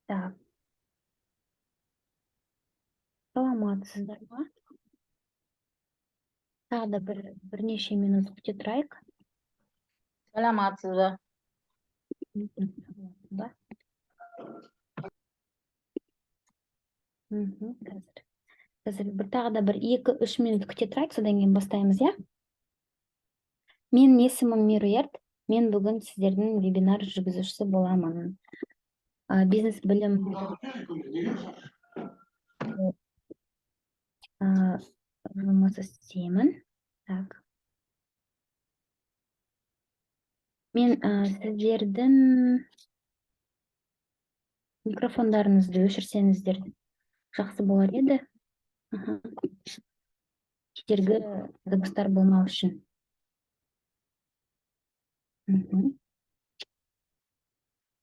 Так, саламатсыздар ма? Тағы да бірнеше минут күте тұрайық. Саламатсыз ба? Ба? Қазір тағы да 2-3 минут күте тұрайық, содан кейін бастаймыз, я? Менің есімім Меруерт. Мен бүгін сіздердің вебинар жүргізушісі боламын. Бизнес білім жұмыс істеймін. Так. Мен сіздердің микрофондарыңызды өшірсеңіздер жақсы болар еді. Кедергі дыбыстар болмау үшін.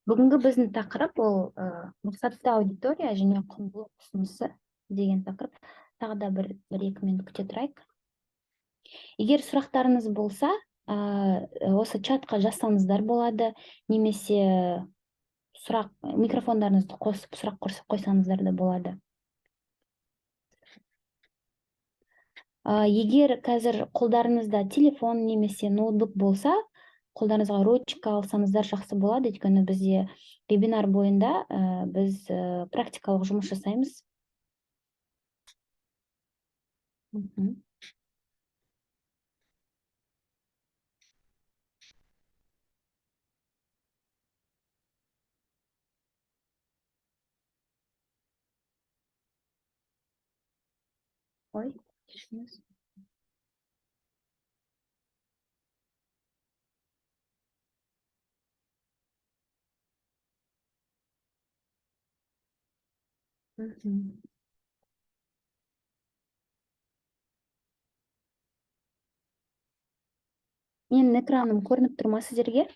Бүгінгі біздің тақырып ол мақсатты аудитория және құндылық ұсынысы деген тақырып. Тағы да 1-2 минут күте тұрайық. Егер сұрақтарыңыз болса, осы чатқа жазсаңыздар болады, немесе микрофондарыңызды қосып сұрақ қойсаңыздар да болады. Егер қазір қолдарыңызда телефон немесе ноутбук болса, қолдарыңызға ручка алсаңыздар жақсы болады, өйткені бізде вебинар бойында біз практикалық жұмыс жасаймыз. Ой, кешіріңіз. Менің экраным көрініп тұр ма сіздерге?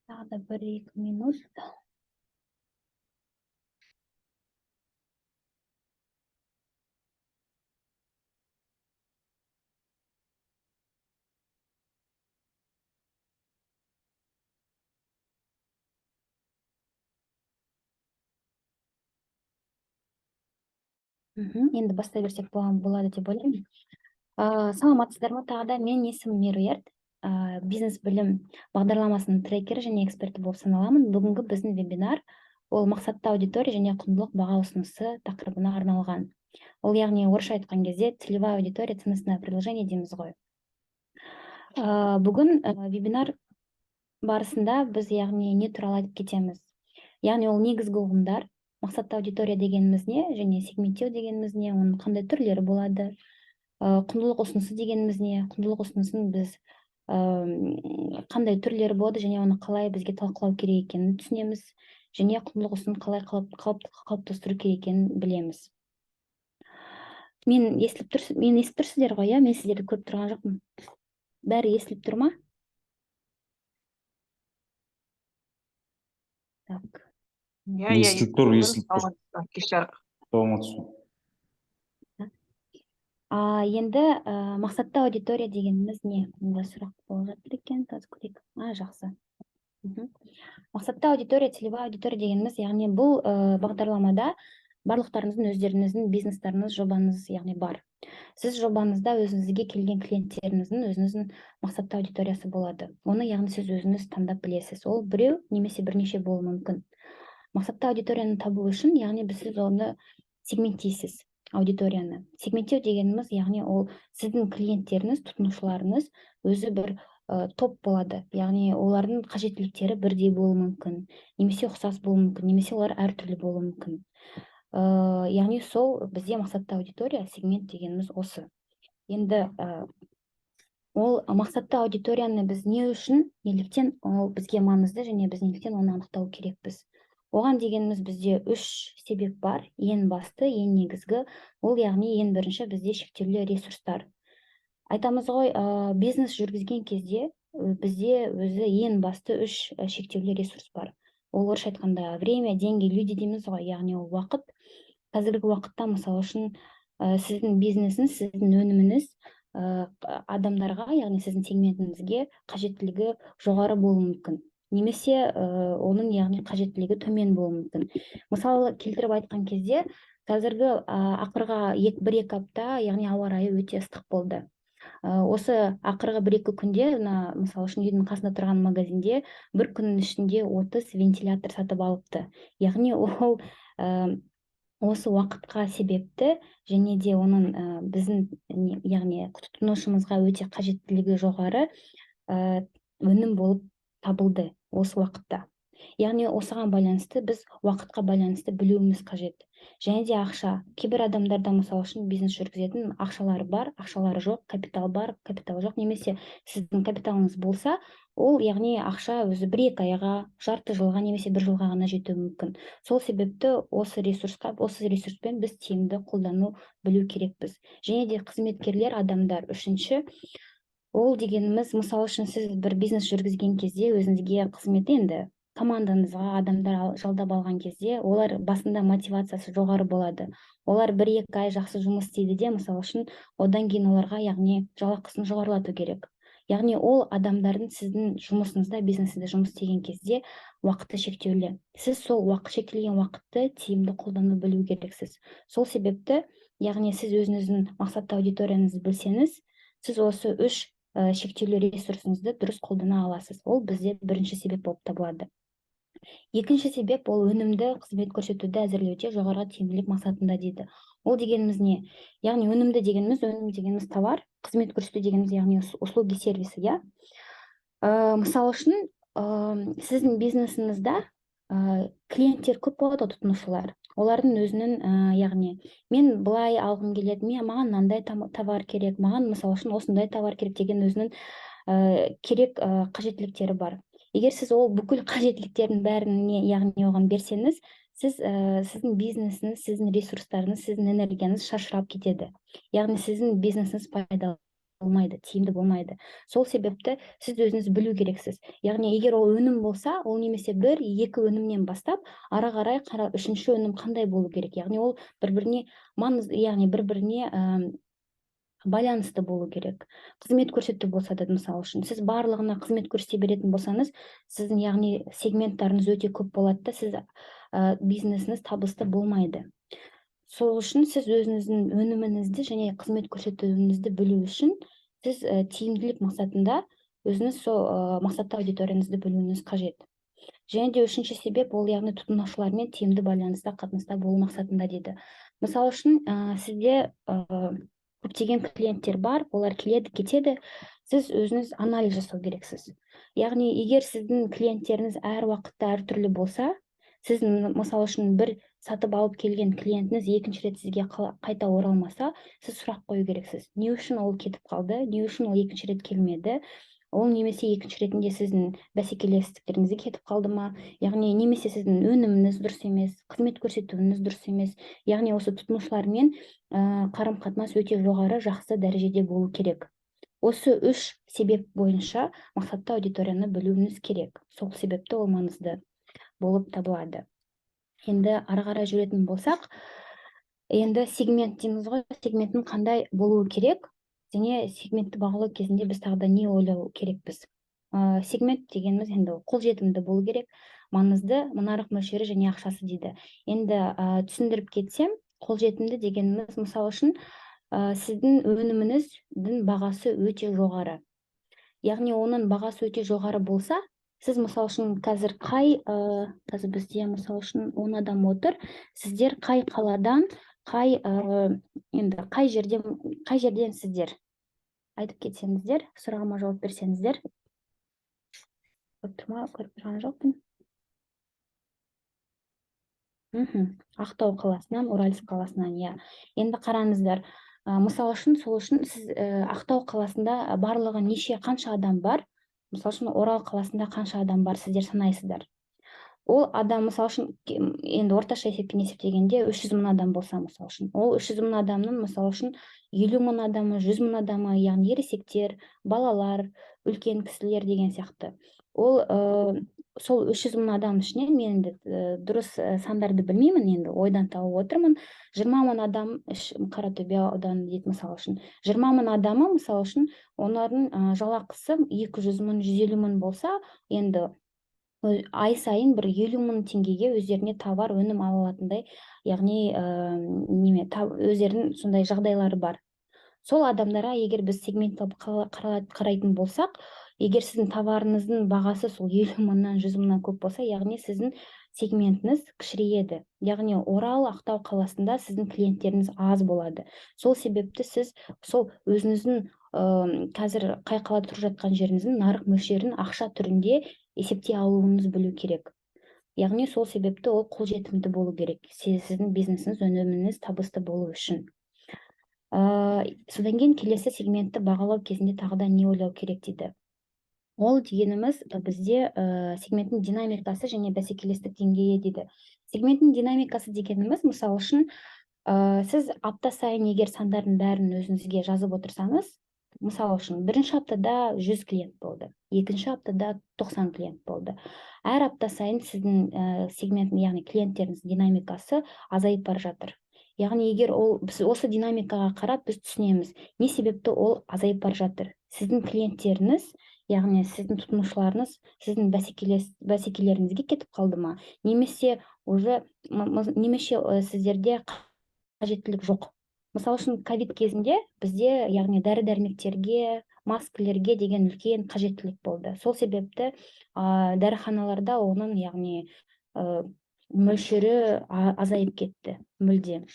Тағы да 1-2 минут. Енді бастай берсек болады деп ойлаймын. Саламатсыздар ма? Тағы да менің есімім Меруерт. Бизнес білім бағдарламасының трекері және эксперті болып саналамын. Бүгінгі біздің вебинар ол мақсатты аудитория және құндылық баға ұсынысы тақырыбына арналған. Ол яғни орысша айтқан кезде целевая аудитория ценностное предложение дейміз ғой. Бүгін вебинар барысында біз яғни не туралы айтып кетеміз. Яғни ол негізгі ұғымдар, мақсатты аудитория дегеніміз не, және сегменттеу дегеніміз не, оның қандай түрлері болады, құндылық ұсынысы дегеніміз не, құндылық ұсынысын біз қандай түрлері болады, және оны қалай бізге талқылау керек екенін түсінеміз, және құндылық ұсынысын қалай қалыптастыру керек екенін білеміз. Мен естіліп тұрсыздар ғой, я? Мен сіздерді көріп тұрған жоқпын. Бәрі естіліп тұр ма? Так. Естіліп тұр. Енді мақсатты аудитория дегеніміз не? Мұнда сұрақ болып жатыр екен, қазір көрейік. Жақсы. Мақсатты аудитория, целевая аудитория дегеніміз, яғни бұл бағдарламада барлықтарыңыздың өздеріңіздің бизнестарыңыз, жобаңыз яғни бар. Сіз жобаңызда өзіңізге келген клиенттеріңіздің өзіңіздің мақсатты аудиториясы болады. Оны яғни сіз өзіңіз таңдап білесіз. Ол біреу немесе бірнеше болуы мүмкін. Мақсатты аудиторияны табу үшін, яғни сіз оны сегменттейсіз аудиторияны. Сегменттеу дегеніміз, яғни ол сіздің клиенттеріңіз, тұтынушыларыңыз өзі бір топ болады. Яғни олардың қажеттіліктері бірдей болуы мүмкін, немесе ұқсас болуы мүмкін, немесе олар әртүрлі болуы мүмкін. Яғни сол бізде мақсатты аудитория, сегмент дегеніміз осы. Енді ол мақсатты аудиторияны біз не үшін, неліктен ол бізге маңызды, және біз неліктен оны анықтау керекпіз. Оған дегеніміз бізде 3 себеп бар. Ең басты, ең негізгі, ол яғни ең бірінші бізде шектеулі ресурстар. Айтамыз ғой, бизнес жүргізген кезде бізде өзі ең басты 3 шектеулі ресурс бар. Ол орысша айтқанда время, деньги, люди дейміз ғой, яғни ол уақыт, қазіргі уақытта мысалы үшін сіздің бизнесіңіз, сіздің өніміңіз адамдарға, яғни сіздің сегментіңізге қажеттілігі жоғары болуы мүмкін. Немесе оның яғни қажеттілігі төмен болуы мүмкін. Мысалы келтіріп айтқан кезде, қазіргі ақырға 1-2 апта, яғни ауа райы өте ыстық болды. Осы ақырғы 1-2 күнде, мысалы үшін үйдің қасында тұрған магазинде бір күннің ішінде 30 вентилятор сатып алыпты. Яғни ол осы уақытқа себепті, және де оның біздің, яғни тұтынушымызға өте қажеттілігі жоғары өнім болып табылды осы уақытта. Яғни осыған байланысты біз уақытқа байланысты білуіміз қажет. Және де ақша. Кейбір адамдарда мысалы үшін бизнес жүргізетін ақшалары бар, ақшалары жоқ, капитал бар, капитал жоқ. Немесе сіздің капиталыңыз болса, ол яғни ақша өзі 1-2 айға, жарты жылға, немесе 1 жылға ғана жетуі мүмкін. Сол себепті осы ресурспен біз тиімді қолдану білу керекпіз. Және де қызметкерлер, адамдар, үшінші, ол дегеніміз, мысалы үшін сіз бір бизнес жүргізген кезде өзіңізге қызмет, енді командаңызға адамдар жалдап алған кезде, олар басында мотивациясы жоғары болады. Олар 1-2 ай жақсы жұмыс істейді де, мысалы үшін, одан кейін оларға яғни жалақысын жоғарылату керек. Яғни ол адамдардың сіздің жұмысыңызда, бизнесінде жұмыс істеген кезде уақыты шектеулі. Сіз сол шектелген уақытты тиімді қолдану білу керексіз. Сол себепті, яғни сіз өзіңіздің мақсатты аудиторияңызды білсеңіз, сіз осы 3 шектеулі ресурсыңызды дұрыс қолдана аласыз. Ол бізде бірінші себеп болып табылады. Екінші себеп, ол өнімді қызмет көрсетуді әзірлеуде жоғары тиімділік мақсатында дейді. Ол дегеніміз не? Яғни өнім дегеніміз товар, қызмет көрсету дегеніміз яғни услуги, сервисі, я. Мысалы үшін, сіздің бизнесіңізде клиенттер көп болады, тұтынушылар. Олардың өзінің, яғни, мен былай алғым келеді, маған мынандай товар керек, маған мысалы үшін осындай товар керек деген өзінің керек қажеттіліктері бар. Егер сіз ол бүкіл қажеттіліктердің бәріне, яғни оған берсеңіз, сіздің бизнесіңіз, сіздің ресурстарыңыз, сіздің энергияңыз шашырап кетеді. Яғни сіздің бизнесіңіз пайдалы болмайды, тиімді болмайды. Сол себепті сіз өзіңіз білу керексіз. Яғни егер ол өнім болса, ол немесе 1-2 өнімнен бастап, ары қарай 3-ші өнім қандай болу керек. Яғни ол бір-біріне байланысты болу керек. Қызмет көрсету болса да, мысалы үшін, сіз барлығына қызмет көрсете беретін болсаңыз, сіздің яғни сегменттарыңыз өте көп болады да, сіз бизнесіңіз табысты болмайды. Сол үшін сіз өзіңіздің өніміңізді және қызмет көрсетуіңізді білу үшін, сіз тиімділік мақсатында өзіңіз сол мақсатты аудиторияңызды білуіңіз қажет. Және де үшінші себеп, ол яғни тұтынушылармен тиімді байланыста, қатынаста болу мақсатында дейді. Мысалы үшін, сізде көптеген клиенттер бар, олар келеді, кетеді, сіз өзіңіз анализ жасау керексіз. Яғни, егер сіздің клиенттеріңіз әр уақытта әртүрлі болса, сіз мысалы үшін бір сатып алып келген клиентіңіз екінші рет сізге қайта оралмаса, сіз сұрақ қою керексіз. Не үшін ол кетіп қалды, не үшін ол екінші рет келмеді, ол немесе екінші ретінде сіздің бәсекелестіктеріңізге кетіп қалды ма, яғни немесе сіздің өніміңіз дұрыс емес, қызмет көрсетуіңіз дұрыс емес, яғни осы тұтынушылармен қарым-қатынас өте жоғары, жақсы дәрежеде болу керек. Осы 3 себеп бойынша мақсатты аудиторияны білуіңіз керек. Сол себепті ол маңызды болып табылады. Енді ары қарай жүретін болсақ, енді сегмент дейміз ғой, сегменттің қандай болуы керек, және сегментті бағалау кезінде біз тағы да не ойлау керекпіз. Сегмент дегеніміз енді қолжетімді болу керек, маңызды, нарық мөлшері және ақшасы дейді. Енді түсіндіріп кетсем, қолжетімді дегеніміз, мысалы үшін, сіздің өніміңіздің бағасы өте жоғары. Яғни оның бағасы өте жоғары болса, сіз мысалы үшін қазір бізде мысалы үшін 10 адам отыр, сіздер қай қаладан, қай жерден сіздер? Айтып кетсеңіздер, сұрағыма жауап берсеңіздер. Көріп тұрған жоқпын. Ақтау қаласынан, Уральск қаласынан, я. Енді қараңыздар, мысалы үшін, сол үшін сіз Ақтау қаласында барлығы қанша адам бар? Мысалы үшін, Орал қаласында қанша адам бар, сіздер санайсыздар. Ол адам, мысалы үшін, енді орташа есептегенде 300 мың адам болса, мысалы үшін, ол 300 мың адамның, мысалы үшін, 50 мың адамы, 100 мың адамы, яғни ересектер, балалар, үлкен кісілер деген сияқты. Ол сол 300 мың адам ішінен мен енді дұрыс сандарды білмеймін, енді ойдан тауып отырмын. 20 мың адам Қаратөбе ауданы дейді мысалы үшін. 20 мың адамы мысалы үшін олардың жалақысы 200 мың, 150 мың болса, енді ай сайын бір 50 мың теңгеге өздеріне товар өнім ала алатындай, яғни өздерінің сондай жағдайлары бар. Сол адамдарға егер біз сегменттеп қарайтын болсақ, егер сіздің товарыңыздың бағасы сол 50 мыңнан 100 мыңнан көп болса, яғни сіздің сегментіңіз кішірейеді. Яғни Орал, Ақтау қаласында сіздің клиенттеріңіз аз болады. Сол себепті сіз сол өзіңіздің қазір қай қалада тұрып жатқан жеріңіздің нарық мөлшерін ақша түрінде есептей алуыңыз білу керек. Яғни сол себепті ол қолжетімді болу керек. Сіздің бизнесіңіз, өніміңіз табысты болу үшін. Содан кейін келесі сегментті бағалау кезінде тағы да не ойлау керек дейді. Ол дегеніміз бізде сегменттің динамикасы және бәсекелестік деңгейі дейді. Сегменттің динамикасы дегеніміз, мысалы үшін, сіз апта сайын егер сандардың бәрін өзіңізге жазып отырсаңыз, мысалы үшін, бірінші аптада 100 клиент болды, екінші аптада 90 клиент болды. Әр апта сайын сіздің сегменттің, яғни клиенттеріңіз динамикасы азайып бара жатыр. Яғни егер біз осы динамикаға қарап біз түсінеміз, не себепті ол азайып бар жатыр. Сіздің клиенттеріңіз, яғни сіздің тұтынушыларыңыз, сіздің бәсекелеріңізге кетіп қалды ма? Немесе сіздерде қажеттілік жоқ. Мысалы үшін, ковид кезінде бізде, яғни дәрі-дәрмектерге, маскалерге деген үлкен қажеттілік болды. Сол себепті дәріханаларда оның, яғни мөлшері азайып кетті мүлде.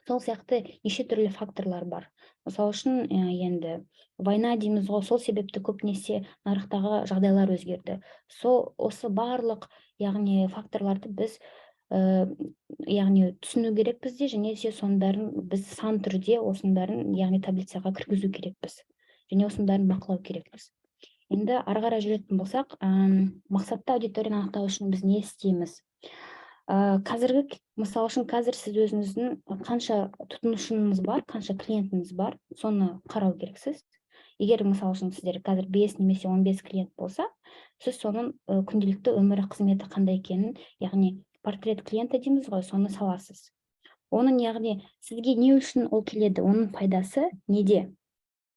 Сол сияқты неше түрлі факторлар бар. Мысалы үшін, енді война дейміз ғой, сол себепті көбінесе нарықтағы жағдайлар өзгерді. Осы барлық, яғни факторларды біз яғни түсіну керек бізде, және соның бәрін біз сан түрде осының бәрін, яғни таблицаға кіргізу керекпіз. Және осының бәрін бақылау керекпіз. Енді ары қарай жүретін болсақ, мақсатты аудиторияны анықтау үшін біз не істейміз? Қазіргі, мысалы үшін, қазір сіз өзіңіздің қанша тұтынушыңыз бар, қанша клиентіңіз бар, соны қарау керексіз. Егер, мысалы үшін, сіздер қазір 5 немесе 15 клиент болса, сіз соның күнделікті өмірі қызметі қандай екенін, яғни портрет клиента дейміз ғой, соны саласыз. Оның, яғни сізге не үшін ол келеді, оның пайдасы неде?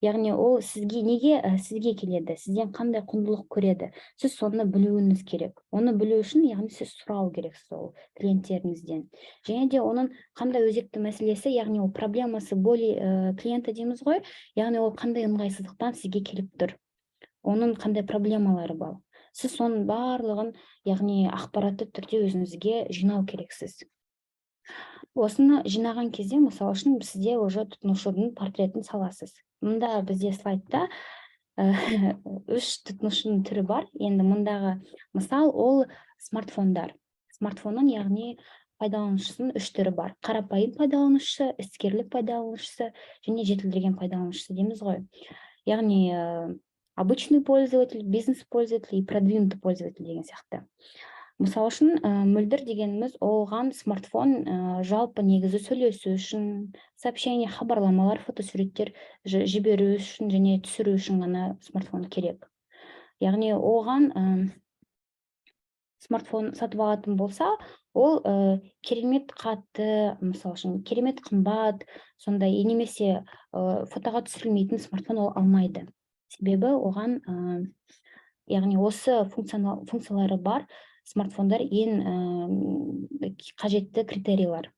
Яғни ол сізге келеді, сізден қандай құндылық көреді, сіз соны білуіңіз керек. Оны білу үшін, яғни сіз сұрау керексіз ол клиенттеріңізден. Және де оның қандай өзекті мәселесі, яғни ол проблемасы боли клиента дейміз ғой, яғни ол қандай ыңғайсыздықтан сізге келіп тұр. Оның қандай проблемалары бар. Сіз соның барлығын, яғни ақпаратты түрде өзіңізге жинау керексіз. Осыны жинаған кезде, мысалы үшін, сізде уже тұтынушының портретін саласыз. Мұнда бізде слайдта 3 тұтынушының түрі бар. Енді мұндағы мысал ол смартфондар. Смартфонның, яғни пайдаланушысының 3 түрі бар. Қарапайым пайдаланушы, іскерлік пайдаланушысы және жетілдірген пайдаланушысы дейміз ғой. Яғни обычный пользователь, бизнес-пользователь и продвинутый пользователь деген сияқты. Мысалы үшін, мөлдір дегеніміз оған смартфон жалпы негізі сөйлесу үшін, сообщение, хабарламалар, фотосуреттер жіберу үшін және түсіру үшін ғана смартфон керек. Яғни оған смартфон сатып алатын болса, ол керемет қатты, мысалы үшін, керемет қымбат, сондай немесе фотоға түсірілмейтін смартфон ол алмайды. Себебі оған, яғни осы функциялары бар смартфондар ең қажетті критерийлар.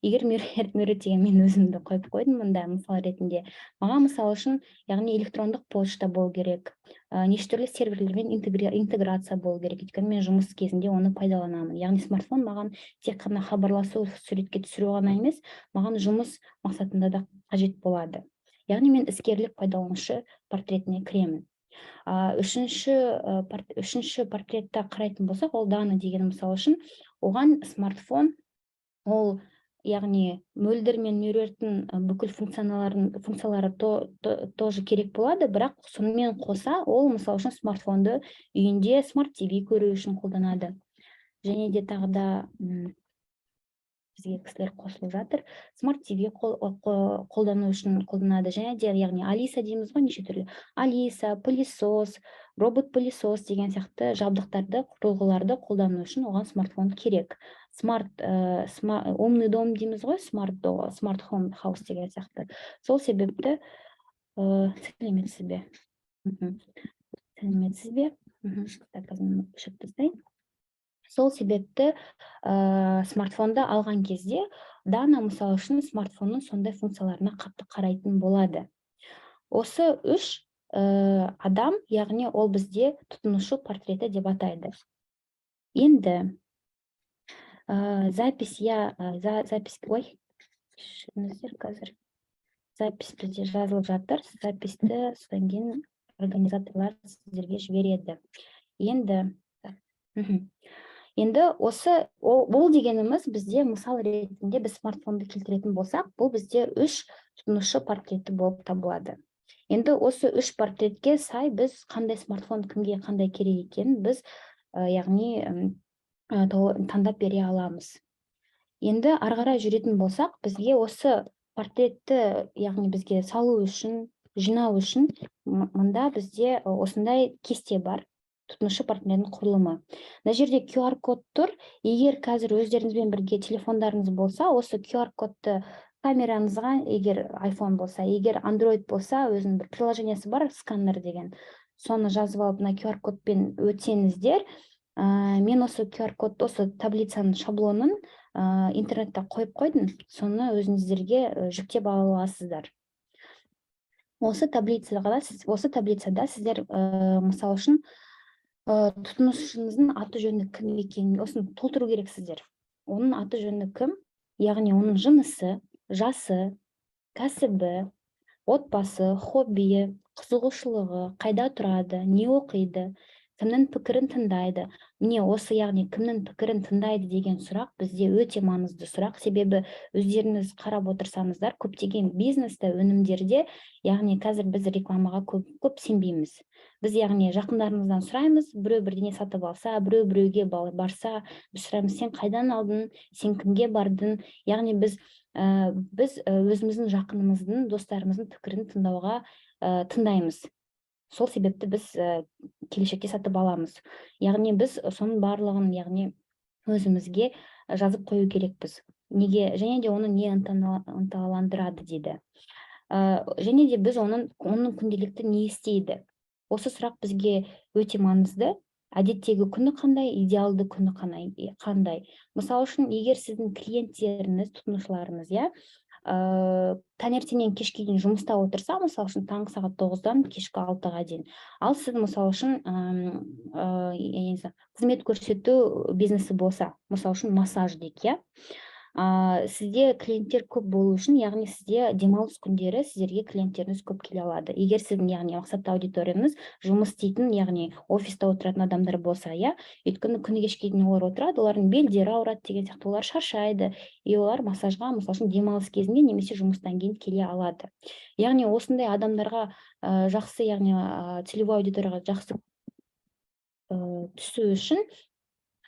Егер мен өзімді қойып қойдым мұнда мысал ретінде, маған мысал үшін, яғни электрондық почта болу керек, неше түрлі серверлермен интеграция болу керек, өйткені мен жұмыс кезінде оны пайдаланамын. Яғни смартфон маған тек қана хабарласу, суретке түсіру ғана емес, маған жұмыс мақсатында да қажет болады. Яғни мен іскерлік пайдаланушы портретіне кіремін. Үшінші портретті қарайтын болсақ, ол Дана деген мысал үшін, оған смартфон, ол, яғни мөлдір мен меруерттің бүкіл функциялары тоже керек болады, бірақ сонымен қоса, ол мысал үшін смартфонды үйінде смарт TV көру үшін қолданады. Және де тағы да бізге кісілер қосылып жатыр. Smart TV қолдану үшін қолданады. Және де яғни Алиса дейміз ғой, неше түрлі. Алиса, пылесос, робот-пылесос деген сияқты жабдықтарды, құрылғыларды қолдану үшін оған смартфон керек. Умный дом дейміз ғой, смарт home house деген сияқты. Сол себепті сәлеметсіз бе? Сәлеметсіз бе? Так, өшіріп тастайын. Сол себепті смартфонды алған кезде Дана мысал үшін смартфонның сондай функцияларына қатты қарайтын болады. Осы үш адам, яғни ол бізде тұтынушы портреті деп атайды. Енді запись бізде жазылып жатыр. Записті содан кейін организаторлар сіздерге жібереді. Енді осы бұл дегеніміз бізде мысал ретінде біз смартфонды келтіретін болсақ, бұл бізде үш тұтынушы портреті болып табылады. Енді осы үш портретке сай біз қандай смартфон кімге қандай керек екенін біз яғни таңдап бере аламыз. Енді ары қарай жүретін болсақ, бізге осы портретті яғни бізге салу үшін, жинау үшін мында бізде осындай кесте бар. Тұтынушы портретінің құрылымы. Мына жерде QR код тұр. Егер қазір өздеріңізбен бірге телефондарыңыз болса, осы QR кодты камераңызға, егер iPhone болса, егер Android болса, өзінің бір приложениесі бар, сканер деген. Соны жазып алып, мына QR кодпен өтсеңіздер, мен осы QR код, осы таблицаның шаблонын интернетте қойып қойдым. Соны өзіңіздерге жүктеп ала аласыздар. Осы таблицада сіздер мысал үшін тұтынушыңыздың аты жөні кім екенін осыны толтыру керексіздер. Оның аты жөні кім, яғни оның жынысы, жасы, кәсібі, отбасы, хоббиі, қызығушылығы, қайда тұрады, не оқиды, кімнің пікірін тыңдайды. Міне осы яғни кімнің пікірін тыңдайды деген сұрақ бізде өте маңызды сұрақ. Себебі өздеріңіз қарап отырсаңыздар, көптеген бизнесте, өнімдерде, яғни қазір біз рекламаға көп сенбейміз. Біз яғни жақындарымыздан сұраймыз, біреу бірдеңе сатып алса, біреуге барса, біз сұраймыз, сен қайдан алдың, сен кімге бардың? Яғни біз өзіміздің жақынымыздың, достарымыздың пікірін тыңдаймыз. Сол себепті біз келешекте сатып аламыз. Яғни біз соның барлығын, яғни өзімізге жазып қою керекпіз. Неге? Және де оны не ынталандырады дейді. Және де біз оның күнделікті не істейді? Осы сұрақ бізге өте маңызды. Әдеттегі күні қандай, идеалды күні қандай? Мысал үшін, егер сіздің клиенттеріңіз, тұтынушыларыңыз, таңертеңнен кешке дейін жұмыста отырса, мысал үшін таңғы сағат 9-дан кешкі 6-ға дейін. Ал сіз мысал үшін қызмет көрсету бизнесі болса, мысал үшін массаж дейік, сізде клиенттер көп болу үшін, яғни сізде демалыс күндері сіздерге клиенттеріңіз көп келе алады. Егер сіздің яғни мақсатты аудиторияңыз жұмыс істейтін, яғни офиста отыратын адамдар болса, өйткені күні кешке дейін олар отырады, олардың белдері ауырады деген сияқты, олар шаршайды, и олар массажға мысал үшін демалыс кезінде немесе жұмыстан кейін келе алады. Яғни осындай адамдарға жақсы, яғни целевой аудиторияға жақсы түсу үшін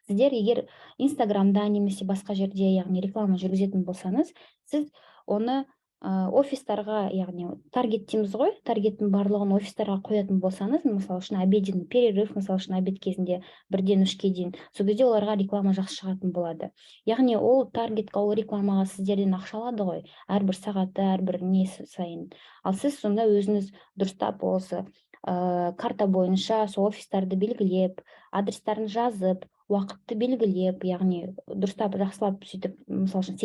сіздер егер Инстаграмда немесе басқа жерде, яғни реклама жүргізетін болсаңыз, сіз оны офистарға, яғни таргет дейміз ғой, таргеттің барлығын офистарға қоятын болсаңыз, мысалы үшін обеден перерыв, мысалы үшін обед кезінде 1-ден 3-ке дейін, сол кезде оларға реклама жақсы шығатын болады. Яғни ол таргетқа, ол рекламаға сіздерден ақша алады ғой, әрбір сағаты, әрбір несі сайын. Ал сіз сонда өзіңіз дұрыстап осы карта бойынша сол офистарды белгілеп, адрестарын жазып, уақытты белгілеп, яғни дұрыстап жақсылап сөйтіп, мысалы үшін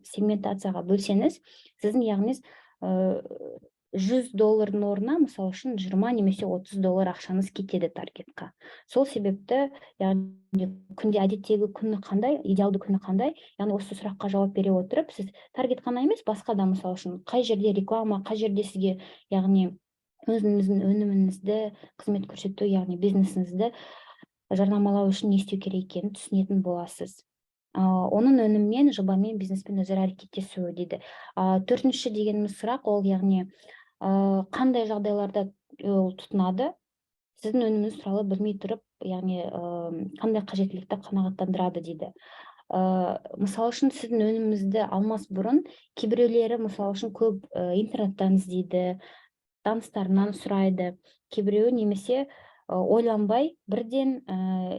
сегментацияға бөлсеңіз, сіздің яғни $100 орнына, мысалы үшін 20 немесе $30 ақшаңыз кетеді таргетқа. Сол себепті, яғни күнде әдеттегі күні қандай, идеалды күні қандай, яғни осы сұраққа жауап бере отырып, сіз таргет қана емес, басқа да мысалы үшін қай жерде реклама, қай жерде сізге, яғни өзіңіздің өніміңізді, қызмет көрсету, яғни бизнесіңізді жарнамалау үшін не істеу керек екенін түсінетін боласыз. Оның өніммен, жобамен, бизнеспен өзара әрекеттесуі дейді. 4-ші дегеніміз сұрақ, ол яғни қандай жағдайларда тұтынады, сіздің өніміңіз туралы білмей тұрып, яғни қандай қажеттілікті қанағаттандырады дейді. мысалы үшін сіздің өніміңізді алмас бұрын кейбіреулері мысалы үшін көп интернеттен іздейді, таныстарынан сұрайды, кейбіреуі немесе ойланбай бірден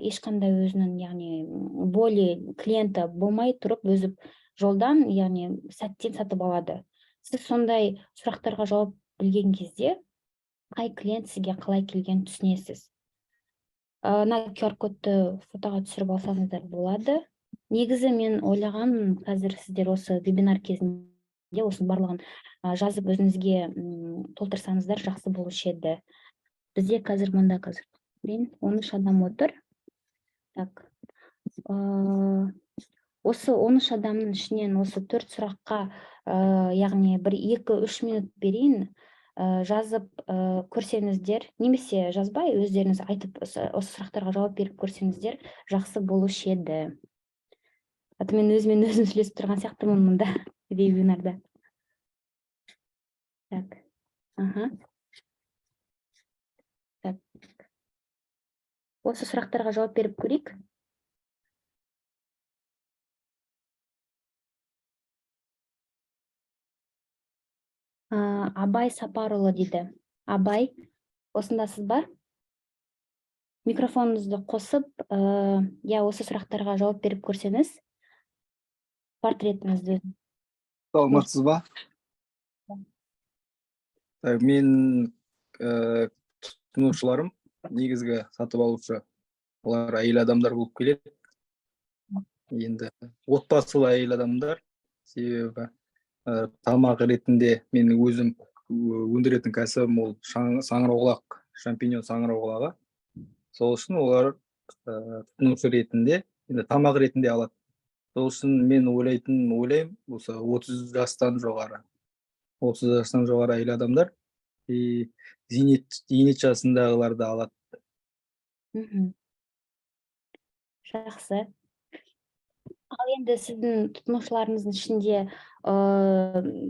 ешқандай өзінің яғни более клиенті болмай тұрып өзі жолдан яғни сәттен сатып алады. Сіз сондай сұрақтарға жауап білген кезде қай клиент сізге қалай келгенін түсінесіз. Мына QR-кодты фотоға түсіріп алсаңыздар болады. Негізі мен ойлағанмын, қазір сіздер осы вебинар кезінде осының барлығын жазып өзіңізге толтырсаңыздар жақсы болушы еді. Бізде қазір мында 13 адам отыр. Так. Осы 13 адамның ішінен осы 4 сұраққа яғни 1-2-3 минут берейін, жазып көрсеңіздер, немесе жазбай өздеріңіз айтып осы сұрақтарға жауап беріп көрсеңіздер жақсы болушы еді. Мен өзім сөйлесіп тұрған сияқтымын мұнда вебинарда. Так. Так. Осы сұрақтарға жауап беріп көрейік. Абай Сапарұлы дейді. Абай, осындасыз ба? Микрофоныңызды қосып, осы сұрақтарға жауап беріп көрсеңіз, портретіңізді. Саламатсыз ба? Мен тұтынушыларым, негізгі сатып алушы, олар әйел адамдар болып келеді. Енді отбасылы әйел адамдар, себебі тамақ ретінде менің өзім өндіретін кәсібім ол саңырауқұлақ, шампиньон саңырауқұлағы. Сол үшін олар тұтынушы ретінде, енді тамақ ретінде алады. Сол үшін мен ойлаймын, осы 30 жастан жоғары әйел адамдар, зейнет жасындағыларды алады. Жақсы. Ал енді сіздің тұтынушыларыңыздың ішінде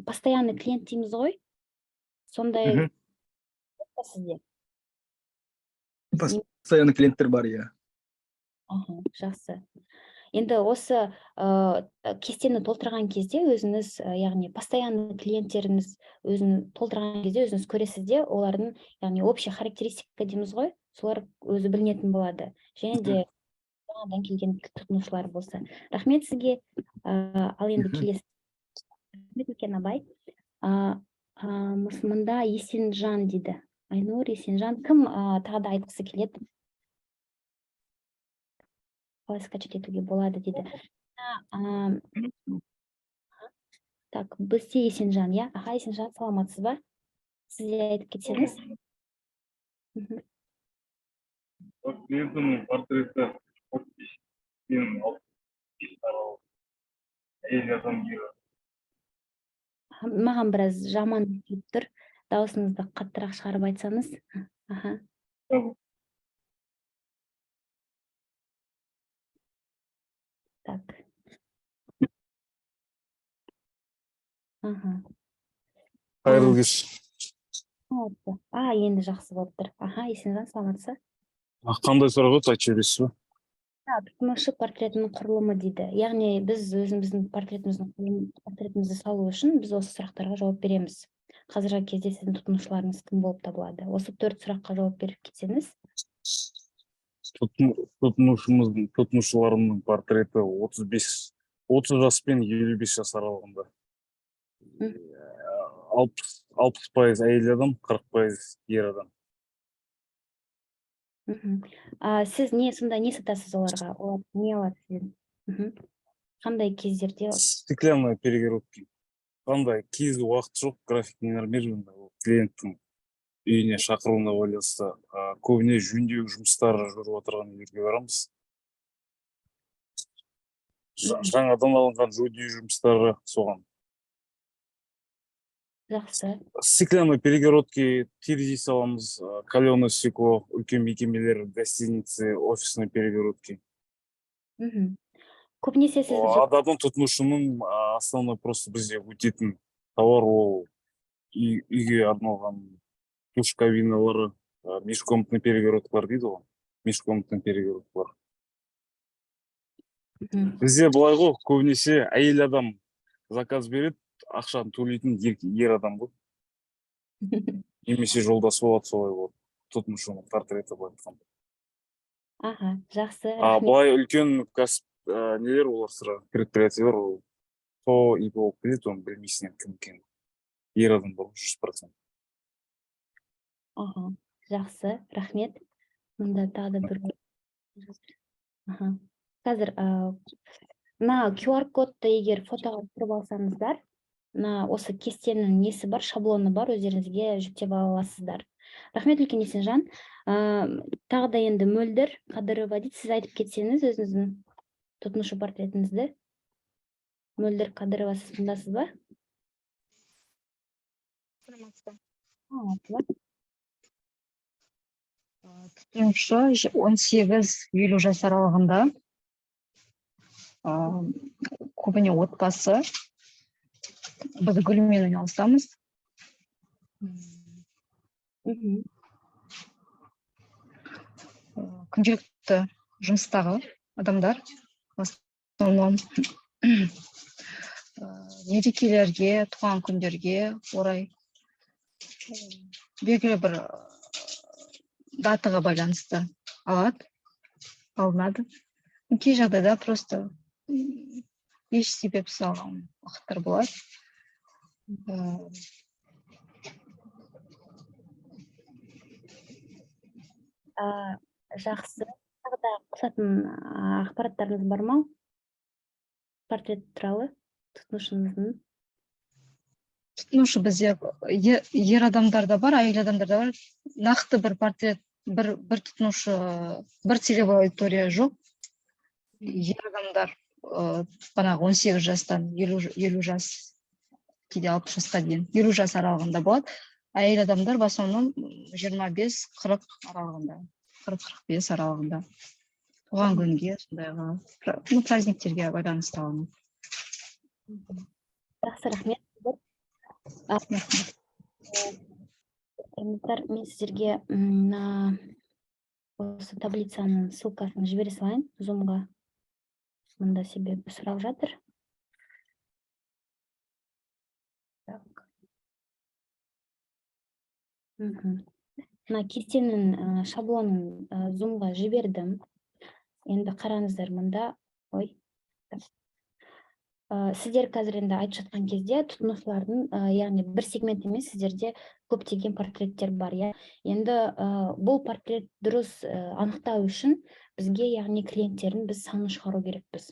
постоянный клиент дейміз ғой? Сондай сізде? Постоянный клиенттер бар, иә. Жақсы. Енді осы кестені толтырған кезде өзіңіз, яғни постоянный клиенттеріңіз өзін толтырған кезде өзіңіз көресізде, олардың, яғни общий характеристика дейміз ғой, солар өзі білінетін болады. Және де жаңадан келген тұтынушылар болса. Рахмет сізге. Ал енді келесі. Рахмет үлкен Абай. Мұнда Есенжан дейді. Айнұр, Есенжан. Кім тағы да айтқысы келеді? Қалай скачать етуге болады дейді. Так, бізде Есенжан, иә? Есенжан, саламатсыз ба? Сізде айтып кетсеңіз. Клиентінің портреті Маған біраз жаман келіп тұр. Дауысыңызды қаттырақ шығарып айтсаңыз. Так. Қайырлы кеш. Енді жақсы болып тұр. Есенжан, саламатсыз. Қандай сұрақ еді, айтып жібересіз ба? Тұтынушы портретінің құрылымы дейді. Яғни біз өзіміздің портретімізді салу үшін біз осы сұрақтарға жауап береміз. Қазіргі кезде сіздің тұтынушыларыңыз кім болып табылады? Осы 4 сұраққа жауап беріп кетсеңіз. Тұтынушыларымның портреті 30 жас пен 55 жас аралығында. 60% әйел адам, 40% ер адам. Сіз сонда не сатасыз оларға? Олар не алады сізден? Қандай кездерде? Стеклянная перегородки. Қандай кез уақыт жоқ, графикный нормирование клиенттің үйіне шақыруына байланысты көбіне жөндеу жұмыстары жүріп отырған үйлерге барамыз. Жаңадан алынған жөндеу жұмыстары соған. Жақсы. Стеклянный перегородки, терезе саламыз, каленое стекло, үлкен мекемелер, гостиницы, офисные перегородки. Көбінесе сіз... Адамның тұтынушының основной просто бізде өтетін тауар ол үйге арналған душ кабиналары, межкомнатный перегородкалар дейді ғой, межкомнатный перегородкалар. Бізде былай ғой, көбінесе әйел адам заказ береді, ақшаны төлейтін ер адам ғой. Немесе жолдас болады, солай болады. Тұтынушының портреті былай айтқанда. Аха, жақсы, А рахмет. былай үлкен кәсіп нелер олар сыра предприятиялар ол то ипо болып келеді, оны білмейсің енді кім екенін. Ер адам бол 100%. Аха, жақсы, рахмет. Мында тағы да бір. Аха. Қазір мына QR кодты егер фотоға түсіріп алсаңыздар, мына осы кестенің несі бар, шаблоны бар, өздеріңізге жүктеп ала аласыздар. Рахмет үлкен Есенжан. Тағы да енді Мөлдір Қадырова дейді, сіз айтып кетсеңіз өзіңіздің тұтынушы портретіңізді. Мөлдір Қадырова, сіз тыңдасыз ба? Тұтынушы 18-50 жас аралығында, көбіне отбасы, біз гүлмен айналысамыз. Күнделікті жұмыстағы адамдар, в основном мерекелерге, туған күндерге орай белгілі бір датаға байланысты алынады. Кей жағдайда просто еш себепсіз алған уақыттар болады. Жақсы. Тағы да қосатын ақпараттарыңыз бар ма? Портрет туралы тұтынушыңыздың. Тұтынушы бізде ер адамдар да бар, әйел адамдар да бар. Нақты бір портрет, бір тұтынушы, бір целевой аудитория жоқ. Ер адамдар банағы 18 жастан 50 жас, кейде 60 жасқа дейін, 50 жас аралығында болады. Әйел адамдар в основном 25-40 аралығында, 40-45 аралығында. Туған күнге, сондайға, праздниктерге байланысты алынады. Жақсы, рахмет. Мен сіздерге осы таблицаның ссылкасын жібере салайын Zoom-ға. Мында себебі сұрап жатыр. Мына кестенің шаблонын Zoom-ға жібердім. Енді қараңыздар мында. Сіздер қазір енді айтып жатқан кезде тұтынушылардың, яғни бір сегмент емес, сіздерде көптеген портреттер бар. Енді бұл портрет дұрыс анықтау үшін бізге, яғни клиенттерін біз санын шығару керекпіз.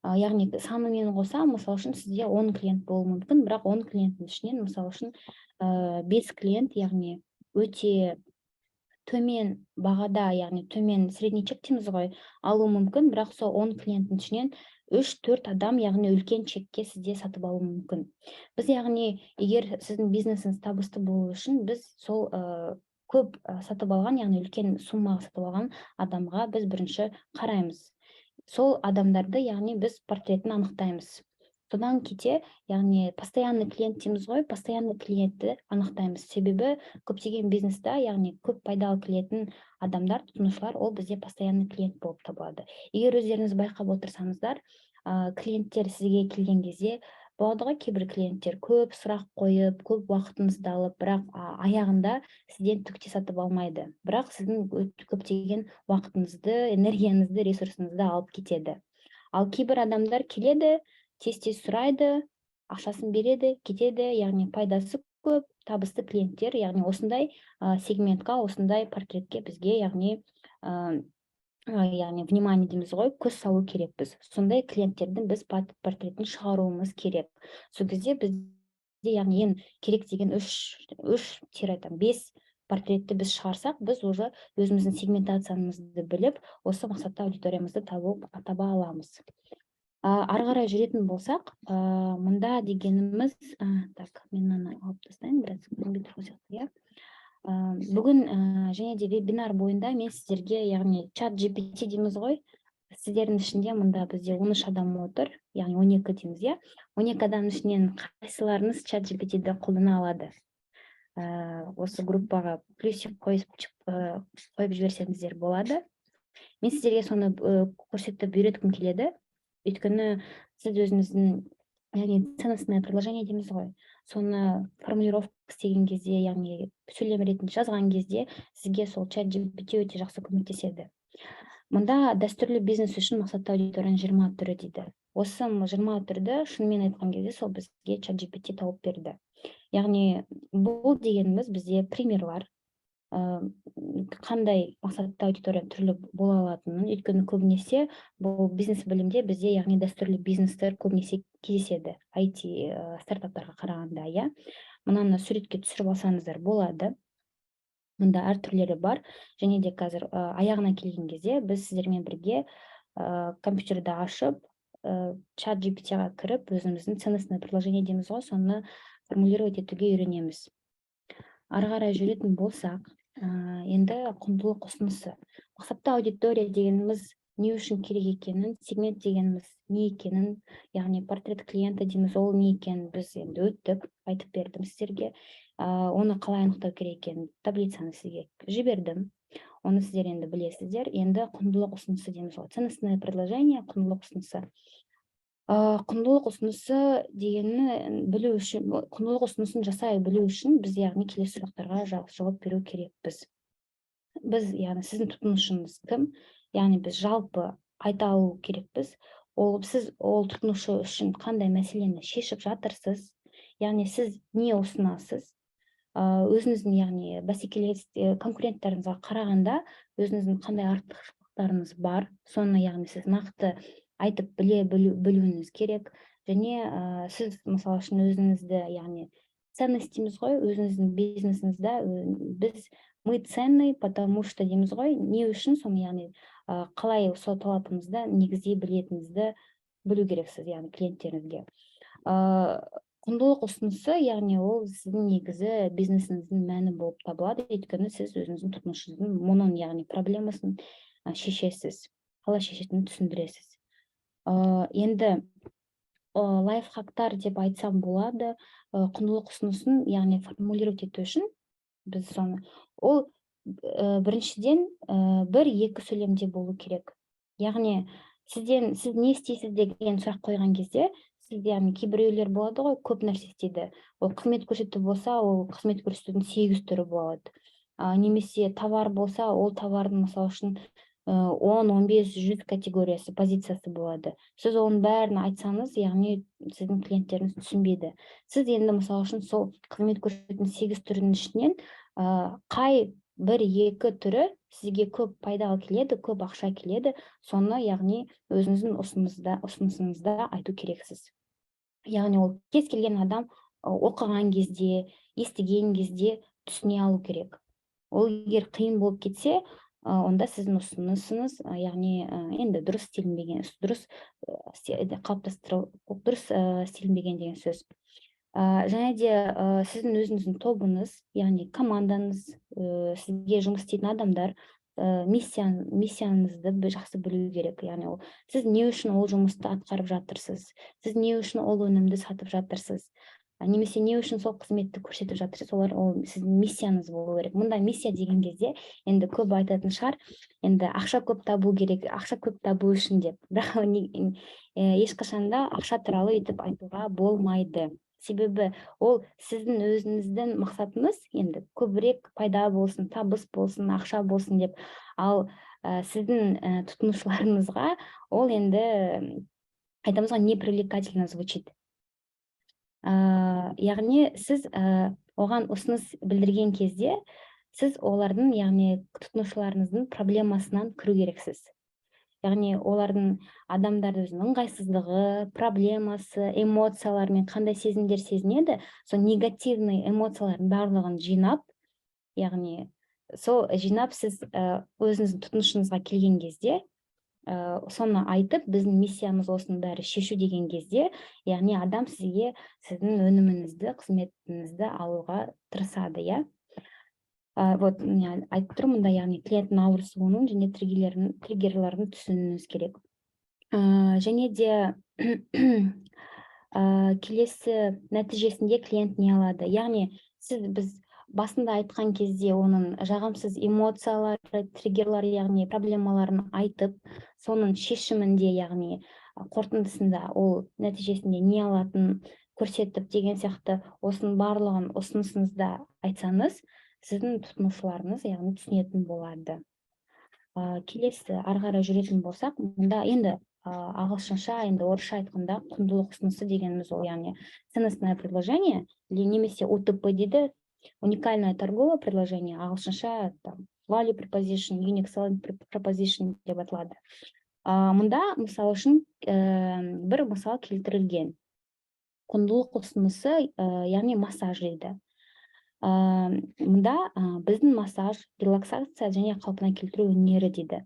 Яғни санымен қоса, мысал үшін сізде 10 клиент болуы мүмкін, бірақ 10 клиенттің ішінен, мысал үшін 5 клиент, яғни өте төмен бағада, яғни төмен средний чек дейміз ғой, алу мүмкін, бірақ сол 10 клиенттің ішінен 3-4 адам, яғни үлкен чекке сізде сатып алу мүмкін. Біз, яғни, егер сіздің бизнесіңіз табысты болу үшін, біз сол көп сатып алған, яғни үлкен суммаға сатып алған адамға біз бірінші қараймыз. Сол адамдарды, яғни біз портретін анықтаймыз. Содан кете, яғни постоянный клиент дейміз ғой, постоянный клиентті анықтаймыз. Себебі көптеген бизнесте, яғни көп пайдалы келетін адамдар, тұтынушылар, ол бізде постоянный клиент болып табылады. Егер өздеріңіз байқап отырсаңыздар, клиенттер сізге келген кезде болады ғой, кейбір клиенттер көп сұрақ қойып, көп уақытыңызды алып, бірақ аяғында сізден түк те сатып алмайды. Бірақ сіздің көптеген уақытыңызды, энергияңызды, ресурсыңызды алып кетеді. Ал кейбір адамдар келеді, тез-тез сұрайды, ақшасын береді, кетеді, яғни пайдасы көп, табысты клиенттер, яғни осындай сегментқа, осындай портретке бізге, яғни внимание дейміз ғой, көз салу керекпіз. Сондай клиенттердің біз портретін шығаруымыз керек. Сол кезде бізде, яғни ең керек деген 3-5 портретті біз шығарсақ, біз уже өзіміздің сегментациямызды біліп, осы мақсатта аудиториямызды таба аламыз. Ары қарай жүретін болсақ, мында дегеніміз, так, мен мынаны алып тастайын, біраз компьютер қосяқты. Бүгін және де вебинар бойында мен сіздерге, яғни чат GPT дейміз ғой, сіздердің ішінде мында бізде 13 адам отыр, яғни 12 дейміз, 12 адам ішінен қайсыларыңыз чат GPT-ді қолдана алады. Осы группаға плюсик қойып жіберсеңіздер болады. Мен сіздерге соны көрсетіп үйреткім келеді. Өйткені сіз өзіңіздің, яғни ценностное предложение дейміз ғой, соны формулировка істеген кезде, яғни сөйлем ретінде жазған кезде сізге сол чат GPT өте жақсы көмектеседі. Мұнда дәстүрлі бизнес үшін мақсатты аудиторияның 20 түрі дейді. Осы 20 түрді шынымен айтқан кезде сол бізге чат GPT тауып берді. Яғни бұл дегеніміз бізде примерлар, қандай мақсатты аудитория түрлі бола алатынын, өйткені көбінесе бұл бизнес білімде бізде, яғни дәстүрлі бизнестер көбінесе кездеседі IT стартаптарға қарағанда, иә. Мынаны суретке түсіріп алсаңыздар болады. Мұнда әр түрлері бар, және де қазір аяғына келген кезде біз сіздермен бірге компьютерді ашып, чат GPT-ға кіріп, өзіміздің ценностное предложение дейміз ғой, соны формулировать етуге үйренеміз. Ары қарай жүретін болсақ, енді құндылық ұсынысы. Мақсатты аудитория дегеніміз не үшін керек екенін, сегмент дегеніміз не екенін, яғни портрет клиента дейміз, ол не екенін біз енді өттік, айтып бердім сіздерге. Оны қалай анықтау керек екенін таблицаны сізге жібердім. Оны сіздер енді білесіздер. Енді құндылық ұсынысы дейміз ғой. Ценностное предложение, құндылық ұсынысы. Құндылық ұсынысы дегені білу үшін, құндылық ұсынысын жасай білу үшін біз, яғни келесі сұрақтарға жауап беру керекпіз. Біз, яғни сіздің тұтынушыңыз кім? Яғни біз жалпы айта алу керекпіз. Сіз ол тұтынушы үшін қандай мәселені шешіп жатырсыз? Яғни сіз не ұсынасыз? Өзіңіздің, яғни бәсекелес конкуренттарыңызға қарағанда өзіңіздің қандай артықшылықтарыңыз бар? Соны, яғни сіз нақты айтып білуіңіз керек. Және сіз, мысалы үшін, өзіңізді, яғни ценность дейміз ғой, өзіңіздің бизнесіңізді мы ценный, потому что дейміз ғой, не үшін соны, яғни қалай сол талапыңызды негіздей білетініңізді білу керексіз, яғни клиенттеріңізге. Құндылық ұсынысы, яғни ол сіздің негізі бизнесіңіздің мәні болып табылады, өйткені сіз өзіңіздің тұтынушыңыздың мұның, яғни проблемасын шешесіз, қалай шешетінін түсіндіресіз. Енді лайфхактар деп айтсам болады, құндылық ұсынысын, яғни формулировать ету үшін біз соны, ол біріншіден 1-2 сөйлемде болу керек. Яғни сіз не істейсіз деген сұрақ қойған кезде, сіз, яғни кейбіреулер болады ғой, көп нәрсе істейді. Ол қызмет көрсету болса, ол қызмет көрсетудің 8 түрі болады. Немесе товар болса, ол товардың, мысалы үшін, 10, 15, 100 категориясы, позициясы болады. Сіз оның бәрін айтсаңыз, яғни сіздің клиенттеріңіз түсінбейді. Сіз енді, мысалы үшін, сол қызмет көрсетудің 8 түрінің ішінен қай 1-2 түрі сізге көп пайда келеді, көп ақша келеді, соны, яғни өзіңіздің ұсынысыңызда айту керексіз. Яғни ол кез келген адам оқыған кезде, естіген кезде түсіне алу керек. Ол егер қиын болып кетсе, онда сіздің ұсынысыңыз, яғни енді дұрыс істелінбеген деген сөз. Және де сіздің өзіңіздің тобыңыз, яғни команданыз, сізге жұмыс істейтін адамдар миссияңызды жақсы білу керек. Яғни сіз не үшін ол жұмысты атқарып жатырсыз, сіз не үшін ол өнімді сатып жатырсыз, немесе не үшін сол қызметті көрсетіп жатырсыз, ол сіздің миссияңыз болу керек. Мұнда миссия деген кезде енді көп айтатын шығар, енді ақша көп табу керек, ақша көп табу үшін деп. Бірақ ешқашанда ақша туралы өйтіп айтуға болмайды. Себебі ол сіздің өзіңіздің мақсатыңыз енді көбірек пайда болсын, табыс болсын, ақша болсын деп. Ал сіздің тұтынушыларыңызға ол енді айтамыз ғой, непривлекательно звучит. Яғни сіз оған ұсыныс білдірген кезде, сіз олардың, яғни тұтынушыларыңыздың проблемасынан кіру керексіз. Яғни олардың адамдардың өзінің ыңғайсыздығы, проблемасы, эмоцияларымен қандай сезімдер сезінеді, сол негативный эмоциялардың барлығын жинап, яғни сол жинап сіз өзіңіздің тұтынушыңызға келген кезде, соны айтып, біздің миссиямыз осының бәрі шешу деген кезде, яғни адам сізге сіздің өніміңізді, қызметіңізді алуға тырысады, иә? Вот, айтып тұрмын, яғни клиенттің ауырсуының және триггерлерін түсінуіңіз керек. Және де келесі нәтижесінде клиент не алады? Яғни біз басында айтқан кезде оның жағымсыз эмоциялары, триггерлары, яғни проблемаларын айтып, соның шешімінде, яғни қорытындысында ол нәтижесінде не алатын көрсетіп деген сияқты осының барлығын ұсынысыңызда айтсаңыз, сіздің тұтынушыларыңыз яғни түсінетін болады. Келесі ары қарай жүретін болсақ, мұнда енді ағылшынша, енді орысша айтқанда құндылық ұсынысы дегеніміз ол яғни ценностное предложение, немесе УТП дейді, уникальное торговое предложение, ағылшынша value proposition, unique selling proposition деп аталады. Мұнда мысал үшін бір мысал келтірілген. Құндылық ұсынысы, яғни массаж дейді. Мұнда біздің массаж, релаксация және қалпына келтіру өнері дейді.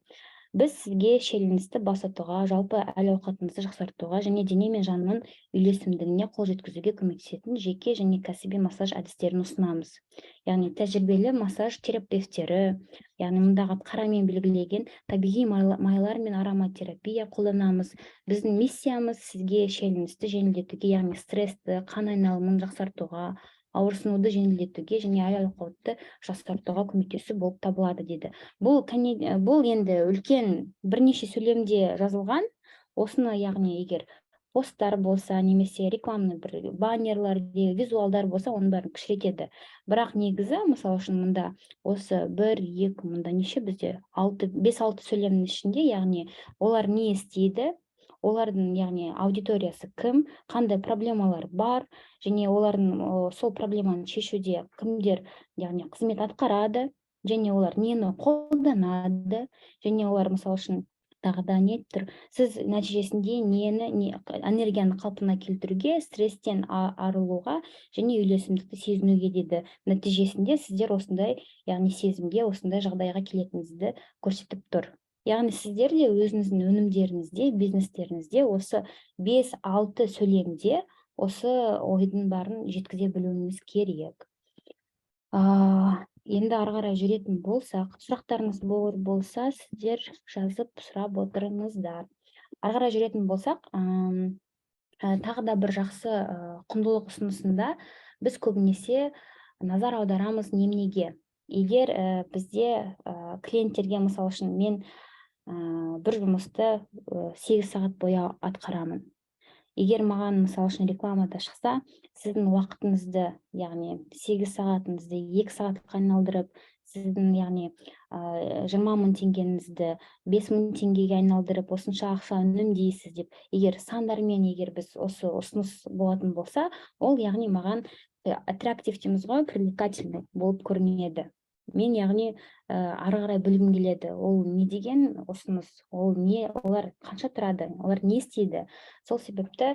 Біз сізге шиеленісті басатуға, жалпы әл-ауқатыңызды жақсартуға және дене мен жанның үйлесімдігіне қол жеткізуге көмектесетін жеке және кәсіби массаж әдістерін ұсынамыз. Яғни тәжірибелі массаж терапевтері, яғни мұндағы қарамен белгілеген табиғи майлар мен ароматерапия қолданамыз. Біздің миссиямыз сізге шиеленісті жеңілдетуге, яғни стрессті, қан айналымын жақсартуға, ауырсынуды жеңілдетуге және әл-ауқатты жақсартуға көмектесу болып табылады дейді. Бұл енді үлкен бірнеше сөйлемде жазылған. Осыны яғни егер посттар болса, немесе рекламный бір баннерлар, визуалдар болса, оның бәрін кішірейтеді. Бірақ негізі, мысалы үшін мұнда осы 1-2, мұнда неше бізде 5-6 сөйлемнің ішінде, яғни олар не істейді, олардың яғни аудиториясы кім, қандай проблемалар бар, және олардың сол проблеманы шешуде кімдер яғни қызмет атқарады, және олар нені қолданады, және олар мысалы үшін тағы да не тұр, сіз нәтижесінде энергияны қалпына келтіруге, стресстен арылуға және үйлесімдікті сезінуге дейді. Нәтижесінде сіздер осындай яғни сезімге, осындай жағдайға келетініңізді көрсетіп тұр. Яғни сіздер де өзіңіздің өнімдеріңізде, бизнестеріңізде осы 5-6 сөйлемде осы ойдың барын жеткізе білуіңіз керек. Енді ары қарай жүретін болсақ, сұрақтарыңыз болса, сіздер жазып сұрап отырыңыздар. Ары қарай жүретін болсақ, тағы да бір жақсы құндылық ұсынысында біз көбінесе назар аударамыз неменеге. Егер бізде клиенттерге, мысалы үшін, мен бір жұмысты 8 сағат бойы атқарамын. Егер маған, мысалы үшін, рекламада шықса, сіздің уақытыңызды, яғни 8 сағатыңызды 2 сағатқа айналдырып, сіздің, яғни 20.000 теңгеңізді 5.000 теңгеге айналдырып, осынша ақша үнемдейсіз деп, егер сандармен, егер біз осы ұсыныс болатын болса, ол, яғни маған аттрактив дейміз ғой, привлекательный болып көрінеді. Мен, яғни, ары қарай білгім келеді. Ол не деген ұсыныс? Ол не? Олар қанша тұрады? Олар не істейді? Сол себепті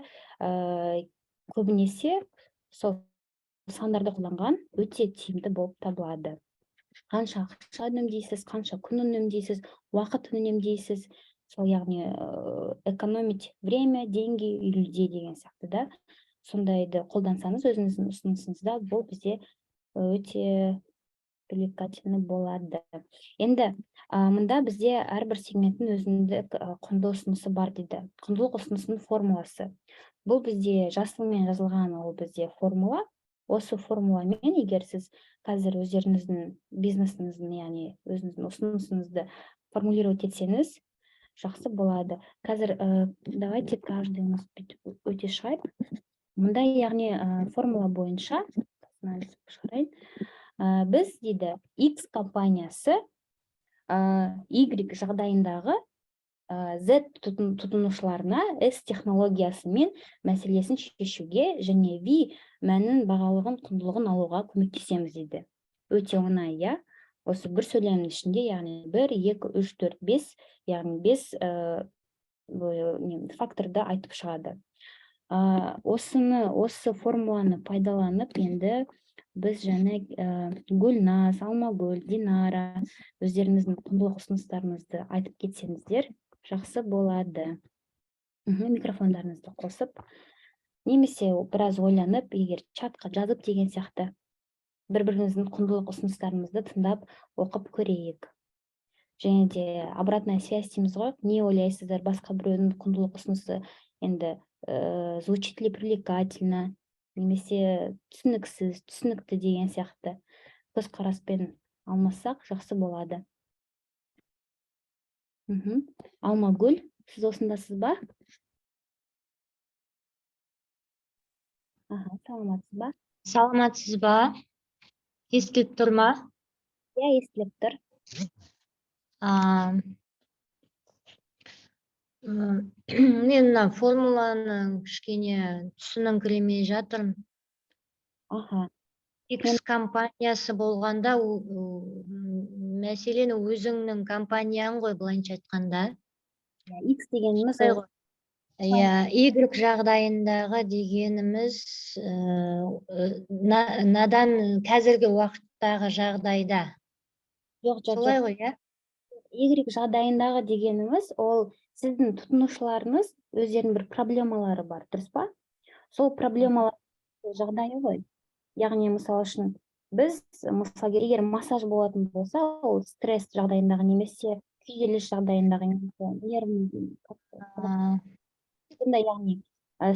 көбінесе сол сандарды қолданған өте тиімді болып табылады. Қанша ақша үнемдейсіз, қанша күн үнемдейсіз, уақыт үнемдейсіз, сол яғни экономить время, деньги и людей деген сияқты да. Сондайды қолдансаңыз өзіңіздің ұсынысыңызда, бұл бізде өте привлекательный болады. Енді мұнда бізде әрбір сегменттің өзіндік құнды ұсынысы бар дейді. Құндылық ұсынысының формуласы. Бұл бізде жасылмен жазылған, ол бізде формула. Осы формуламен егер сіз қазір өздеріңіздің бизнесіңіздің, яғни өзіңіздің ұсынысыңызды формулировать етсеңіз, жақсы болады. Қазір давайте каждый өте шығайық. Мұнда яғни формула бойынша біз дейді X компаниясы Y жағдайындағы Z тұтынушыларына S технологиясымен мәселесін шешуге және V мәнін, бағалығын, құндылығын алуға көмектесеміз дейді. Өте оңай, иә? Осы бір сөйлемнің ішінде, яғни 1, 2, 3, 4, 5, яғни 5 факторды айтып шығады. Осы формуланы пайдаланып, енді біз және Гүлназ, Алмагүл, Динара өздеріңіздің құндылық ұсыныстарыңызды айтып кетсеңіздер, жақсы болады. Микрофондарыңызды қосып, немесе біраз ойланып, егер чатқа жазып деген сияқты бір-біріңіздің құндылық ұсыныстарыңызды тыңдап оқып көрейік. Және де обратная связь дейміз ғой, не ойлайсыздар, басқа біреудің құндылық ұсынысы енді звучит ли привлекательно, немесе түсініксіз, түсінікті деген сияқты көзқараспен алмассақ жақсы болады. Алмагүл, сіз осындасыз ба? Аха, саламатсыз ба? Саламатсыз ба? Естіліп тұр ма? Иә, естіліп тұр. А, м, Мен мына формуланы кішкене түсініңкіремей жатырмын. Аха, X компаниясы болғанда, мәселен өзіңнің компанияң ғой, былайынша айтқанда. X дегеніміз Солай ол ғой. Иә, Y жағдайындағы дегеніміз надан қазіргі уақыттағы жағдайда. жоқ, Солай ғой, иә? Y жағдайындағы дегеніміз ол сіздің тұтынушыларыңыз өздерінің бір проблемалары бар, дұрыс па? Сол проблемалар жағдайы ғой. Яғни, мысалы үшін, біз, мысалы, егер массаж болатын болса, ол стресс жағдайындағы немесе күйзеліс жағдайындағы немесе яғни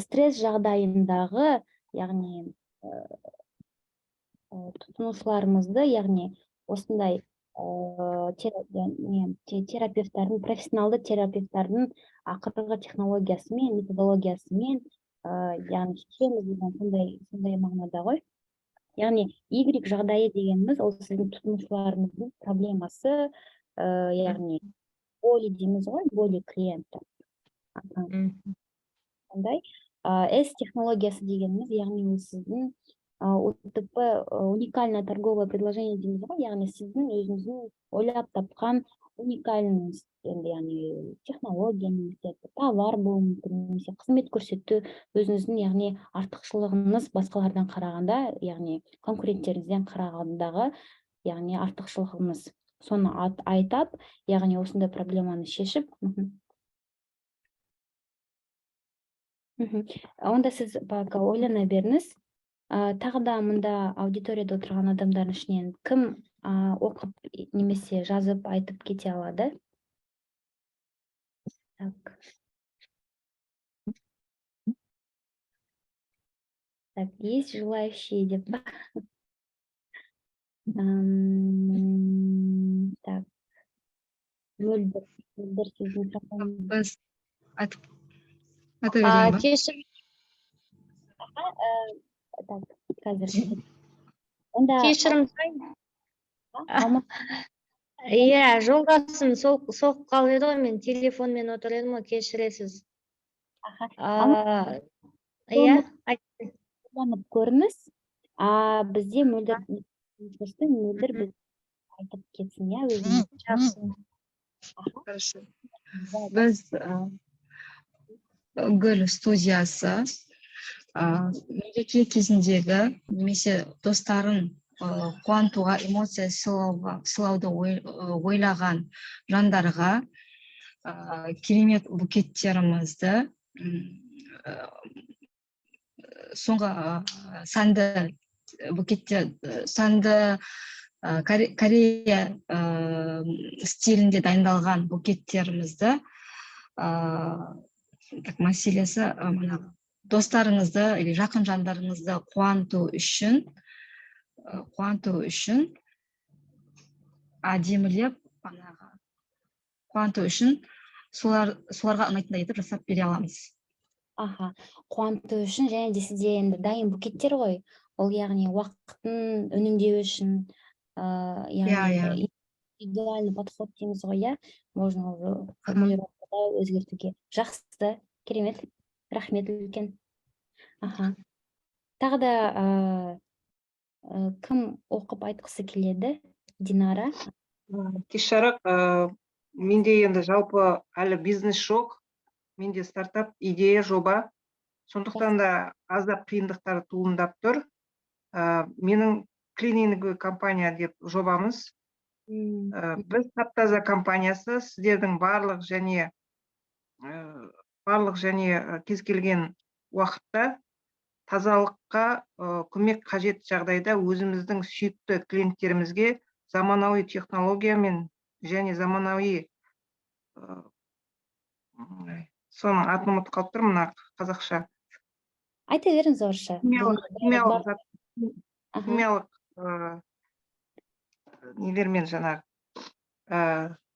стресс жағдайындағы, яғни тұтынушыларымызды, яғни осындай терапевтардың, профессионалды терапевтардың ақырғы технологиясымен, методологиясымен, яғни шешеміз деген сондай мағынада ғой. Яғни Y жағдайы дегеніміз ол сіздің тұтынушыларыңыздың проблемасы, яғни боли дейміз ғой, боли клиентті. S технологиясы дегеніміз, яғни ол сіздің УТП, уникальное торговое предложение дейміз ғой, яғни сіздің өзіңіздің ойлап тапқан уникальный, яғни технология немесе товар болуы мүмкін, немесе қызмет көрсету, өзіңіздің, яғни артықшылығыңыз басқалардан қарағанда, яғни конкуренттеріңізден қарағандағы, яғни артықшылығыңыз. Соны айтап, яғни осындай проблеманы шешіп, онда сіз пока ойлана беріңіз. Тағы да мұнда аудиторияда отырған адамдардың ішінен кім оқып немесе жазып айтып кете алады? Так. Так, есть желающие деп ба? Так. Мөлдір сіздің микрофоныңыз. Біз айта берейін ба? Кешір, Так, қазір. Онда кешірім сұрайын. Иә, жолдасым соғып қалып еді ғой, мен телефонмен отыр едім ғой, кешіресіз. Иә, қолданып көріңіз. Бізде мөлдір біз айтып кетсін, иә, өзіңіз. жақсы. Хорошо. Біз гүл студиясы мереке кезіндегі немесе достарын қуантуға, эмоция сыйлауды ойлаған жандарға керемет букеттерімізді соңғы сәнді букеттер, сәнді Корея стилінде дайындалған букеттерімізді мәселесі достарыңызды или жақын жандарыңызды қуанту үшін әдемілеп қуанту үшін соларға ұнайтындай етіп жасап бере аламыз. Қуанту үшін және де сізде енді дайын букеттер ғой, ол яғни уақытын үнемдеу үшін, яғни индивидуальный подход дейміз ғой, иә, можно формулировкада өзгертуге. Жақсы, керемет, рахмет үлкен. Тағы да кім оқып айтқысы келеді? Динара? Кешірек, менде енді жалпы әлі бизнес жоқ, менде стартап идея жоба, сондықтан да аздап қиындықтар туындап тұр. Менің клининг компания деп жобамыз. Біз Таптаза компаниясы сіздердің барлық және кез келген уақытта тазалыққа көмек қажет жағдайда өзіміздің сүйікті клиенттерімізге заманауи технологиямен және заманауи соның атын ұмытып қалып тұрмын, мына қазақша. Айта беріңіз орысша. Химиялық нелермен жаңағы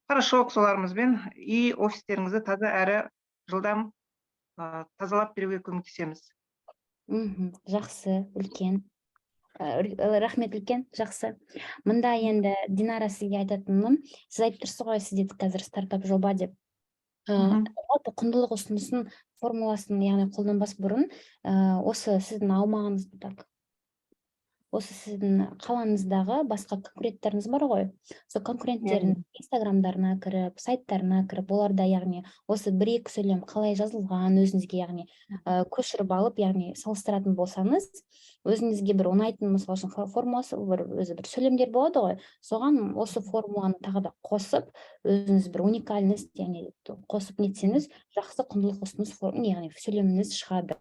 порошок соларымызбен и офистеріңізді таза әрі жылдам тазалап беруге көмектесеміз. Жақсы, үлкен. Рахмет үлкен, жақсы. Мында енді Динара сізге айтатыным, сіз айтып тұрсыз ғой, сізде қазір стартап жоба деп. Жалпы құндылық ұсынысын формуласын яғни қолданбас бұрын, осы сіздің аумағыңызды так, осы сіздің қалаңыздағы басқа конкуренттеріңіз бар ғой, сол конкуренттердің инстаграмдарына кіріп, сайттарына кіріп, оларда яғни осы бір-екі сөйлем қалай жазылған өзіңізге яғни көшіріп алып, яғни салыстыратын болсаңыз, өзіңізге бір ұнайтын мысалы үшін формуласы өзі бір сөйлемдер болады ғой, соған осы формуланы тағы да қосып, өзіңіз бір уникальность яғни қосып нетсеңіз, жақсы құндылық ұсыныс яғни сөйлеміңіз шығады.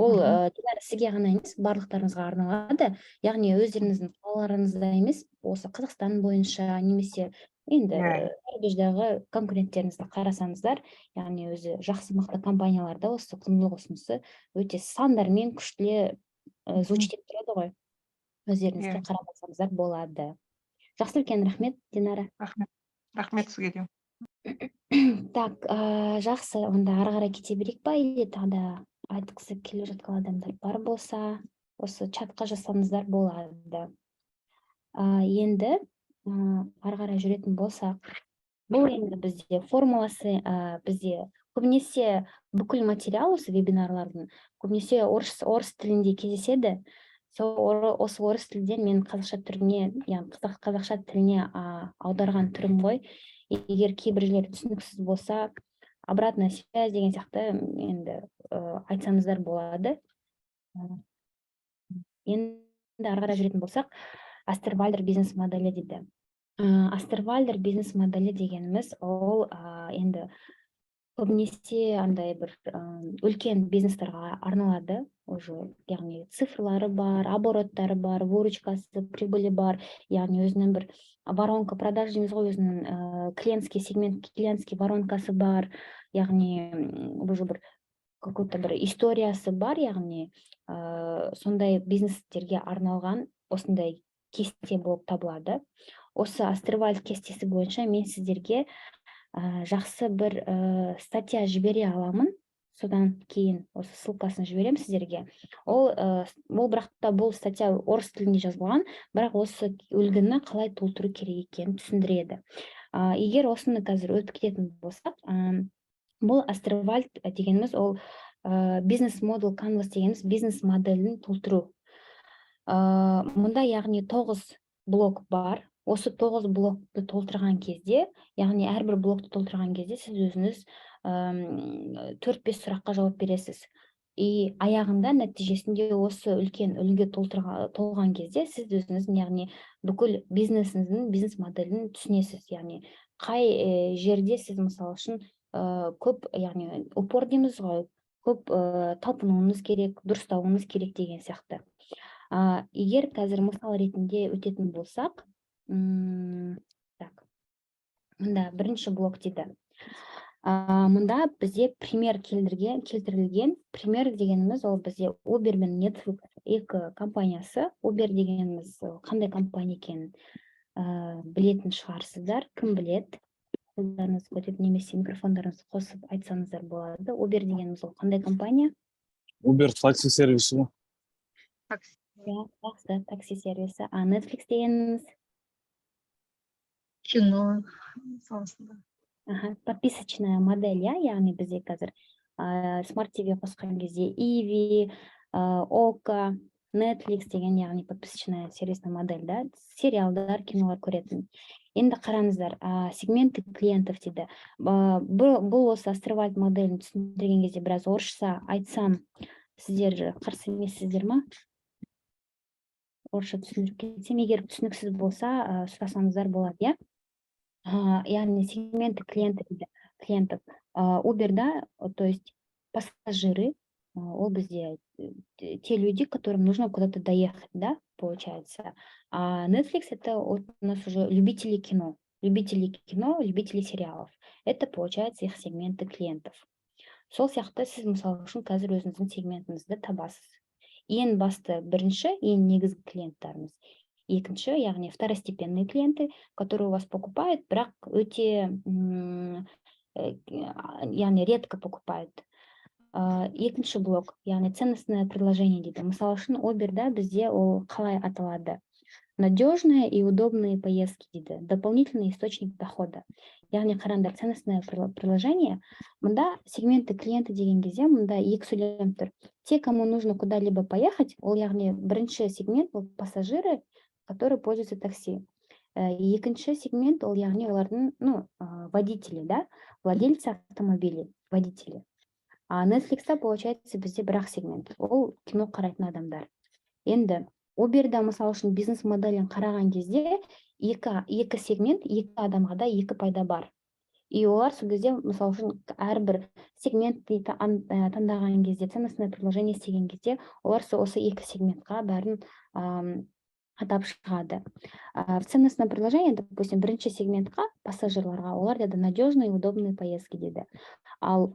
Ол Динара сізге ғана емес, барлықтарыңызға арналады. Яғни өздеріңіздің қалаларыңызда емес, осы Қазақстан бойынша немесе енді зарубеждағы конкуренттеріңізді қарасаңыздар, яғни өзі жақсы мықты компанияларда осы құндылық ұсынысы өте сандармен күштілі звучит етіп тұрады ғой. Өздеріңізге қарап алсаңыздар болады. Жақсы, үлкен рахмет, Динара. Рахмет сізге де. Так, жақсы, онда ары қарай кете берейік па, или тағы да айтқысы келіп жатқан адамдар бар болса, осы чатқа жазсаңыздар болады. Енді ары қарай жүретін болсақ, бұл енді бізде формуласы, бізде көбінесе бүкіл материал осы вебинарлардың көбінесе орыс тілінде кездеседі. Осы орыс тілден мен қазақша түріне, яғни қазақша тіліне аударған түрім ғой. Егер кейбір жерлер түсініксіз болса, обратная связь деген сияқты енді айтсаңыздар болады. Енді ары қарай жүретін болсақ, Астервальдер бизнес моделі дейді. Астервальдер бизнес моделі дегеніміз ол енді көбінесе андай бір үлкен бизнестарға арналады. Уже яғни цифрлары бар, обороттары бар, выручкасы, прибылі бар, яғни өзінің бір воронка продаж дейміз ғой, өзінің клиентский сегмент, клиентский воронкасы бар, яғни уже бір какой-то бір историясы бар, яғни сондай бизнестерге арналған осындай кесте болып табылады. Осы Астервальд кестесі бойынша мен сіздерге жақсы бір статья жібере аламын. Содан кейін осы ссылкасын жіберем сіздерге. Ол бірақ та бұл статья орыс тілінде жазылған, бірақ осы үлгіні қалай толтыру керек екенін түсіндіреді. Егер осыны қазір өтіп кететін болсақ, бұл Астервальд дегеніміз ол бизнес модел канвас дегеніміз бизнес моделін толтыру. Мұнда яғни 9 блок бар. Осы 9 блокты толтырған кезде, яғни әрбір блокты толтырған кезде сіз өзіңіз 4-5 сұраққа жауап бересіз. И аяғында нәтижесінде осы үлкен үлгі толған кезде сіз өзіңіздің, яғни бүкіл бизнесіңіздің бизнес моделін түсінесіз. Яғни қай жерде сіз мысалы үшін көп, яғни упор дейміз ғой, көп талпынуыңыз керек, дұрыстауыңыз керек деген сияқты. Егер қазір мысал ретінде өтетін болсақ, мұнда бірінші блок дейді. Мұнда бізде пример келтірілген. Пример дегеніміз ол бізде Uber мен Netflix екі компаниясы. Uber дегеніміз қандай компания екенін білетін шығарсыздар. Кім білет? Қолдарыңызды көтеріп немесе микрофондарыңызды қосып айтсаңыздар болады. Uber дегеніміз ол қандай компания? Uber такси сервисі ма? Жақсы, такси сервисі. Netflix дегеніміз? Кино саласында. Подписочная модель, яғни бізде қазір Smart TV қосқан кезде Иви, Ока, Netflix деген, яғни подписочная сервисная модель, да, сериалдар, кинолар көретін. Енді қараңыздар, сегменты клиентов дейді. Бұл осы Астервальд моделін түсіндірген кезде біраз орысша айтсам, сіздер қарсы емессіздер ма? Орысша түсіндіріп кетсем, егер түсініксіз болса, сұрасаңыздар болады, иә? Яғни сегменты клиентов. Uber'да, то есть пассажиры, ол бізде те люди, которым нужно куда-то доехать, да, получается. А Netflix это у нас уже любители кино, любители сериалов. Это получается их сегменты клиентов. Сол сияқты сіз мысалы үшін қазір өзіңіздің сегментіңізді табасыз. Ең басты бірінші, ең негізгі клиенттарымыз. Екінші, яғни второстепенные клиенты, которые у вас покупают, бірақ өте, яғни редко покупают. Екінші блок, яғни ценностное предложение дейді. Мысалы үшін Uber'да бізде ол қалай аталады? Надежные и удобные поездки дейді. Дополнительный источник дохода. Яғни қараңдар, ценностное приложение, мұнда сегменты клиенты деген кезде, мұнда екі сөйлем тұр. Те, кому нужно куда-либо поехать, ол яғни бірінші сегмент, ол пассажиры, которые пользуются такси. Екінші сегмент, ол яғни олардың, водители, да, владельцы автомобилей, водители. А Netflix'та получается бізде бір-ақ сегмент, ол кино қарайтын адамдар. Енді Uber'да мысалы үшін бизнес моделін қараған кезде екі сегмент, екі адамға да екі пайда бар. И олар сол кезде мысалы үшін әрбір сегментті таңдаған кезде, ценностное предложение істеген кезде, олар осы екі сегментқа бәрін атап шығады. В ценностном предложении, допустим, бірінші сегментқа, пассажирларға, олар деді надежные и удобные поездки дейді. Ал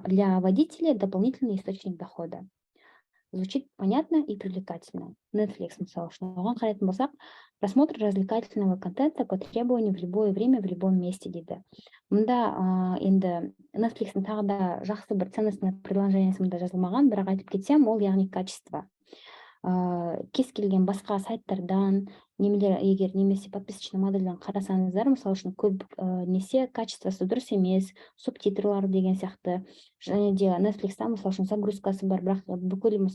для водителей дополнительный источник дохода. Звучит понятно и привлекательно. Netflix, мысалы үшін, оған қарайтын болсақ, просмотр развлекательного контента по требованию в любое время, в любом месте дейді. Мұнда енді Netflix'in тағы да жақсы бір ценностное предложениесі мұнда жазылмаған, бірақ айтып кетсем, ол яғни качество. Кез келген басқа сайттардан, егер немесе подписочный модельден қарасаңыздар, мысалы үшін көп несе качествосы дұрыс емес, субтитрлар деген сияқты, және де Netflix'та мысалы үшін загрузкасы бар, бірақ бүкіл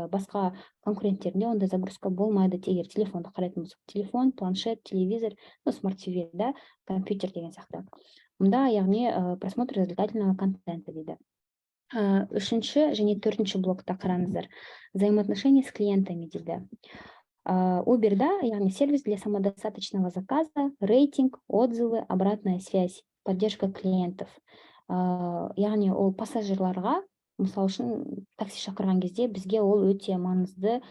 басқа конкуренттерінде онда загрузка болмайды. Егер телефонды қарайтын болсақ, телефон, планшет, телевизор, смарт-ТВ, да, компьютер деген сияқты. Мұнда яғни просмотр развлекательного контента дейді. Үшінші және төртінші блокта қараңыздар. Взаимоотношения с клиентами дейді. Uber'да, яғни сервис для самодостаточного заказа, рейтинг, отзывы, обратная связь, поддержка клиентов. Яғни ол пассажирларға, мысалы үшін такси шақырған кезде бізге ол өте маңызды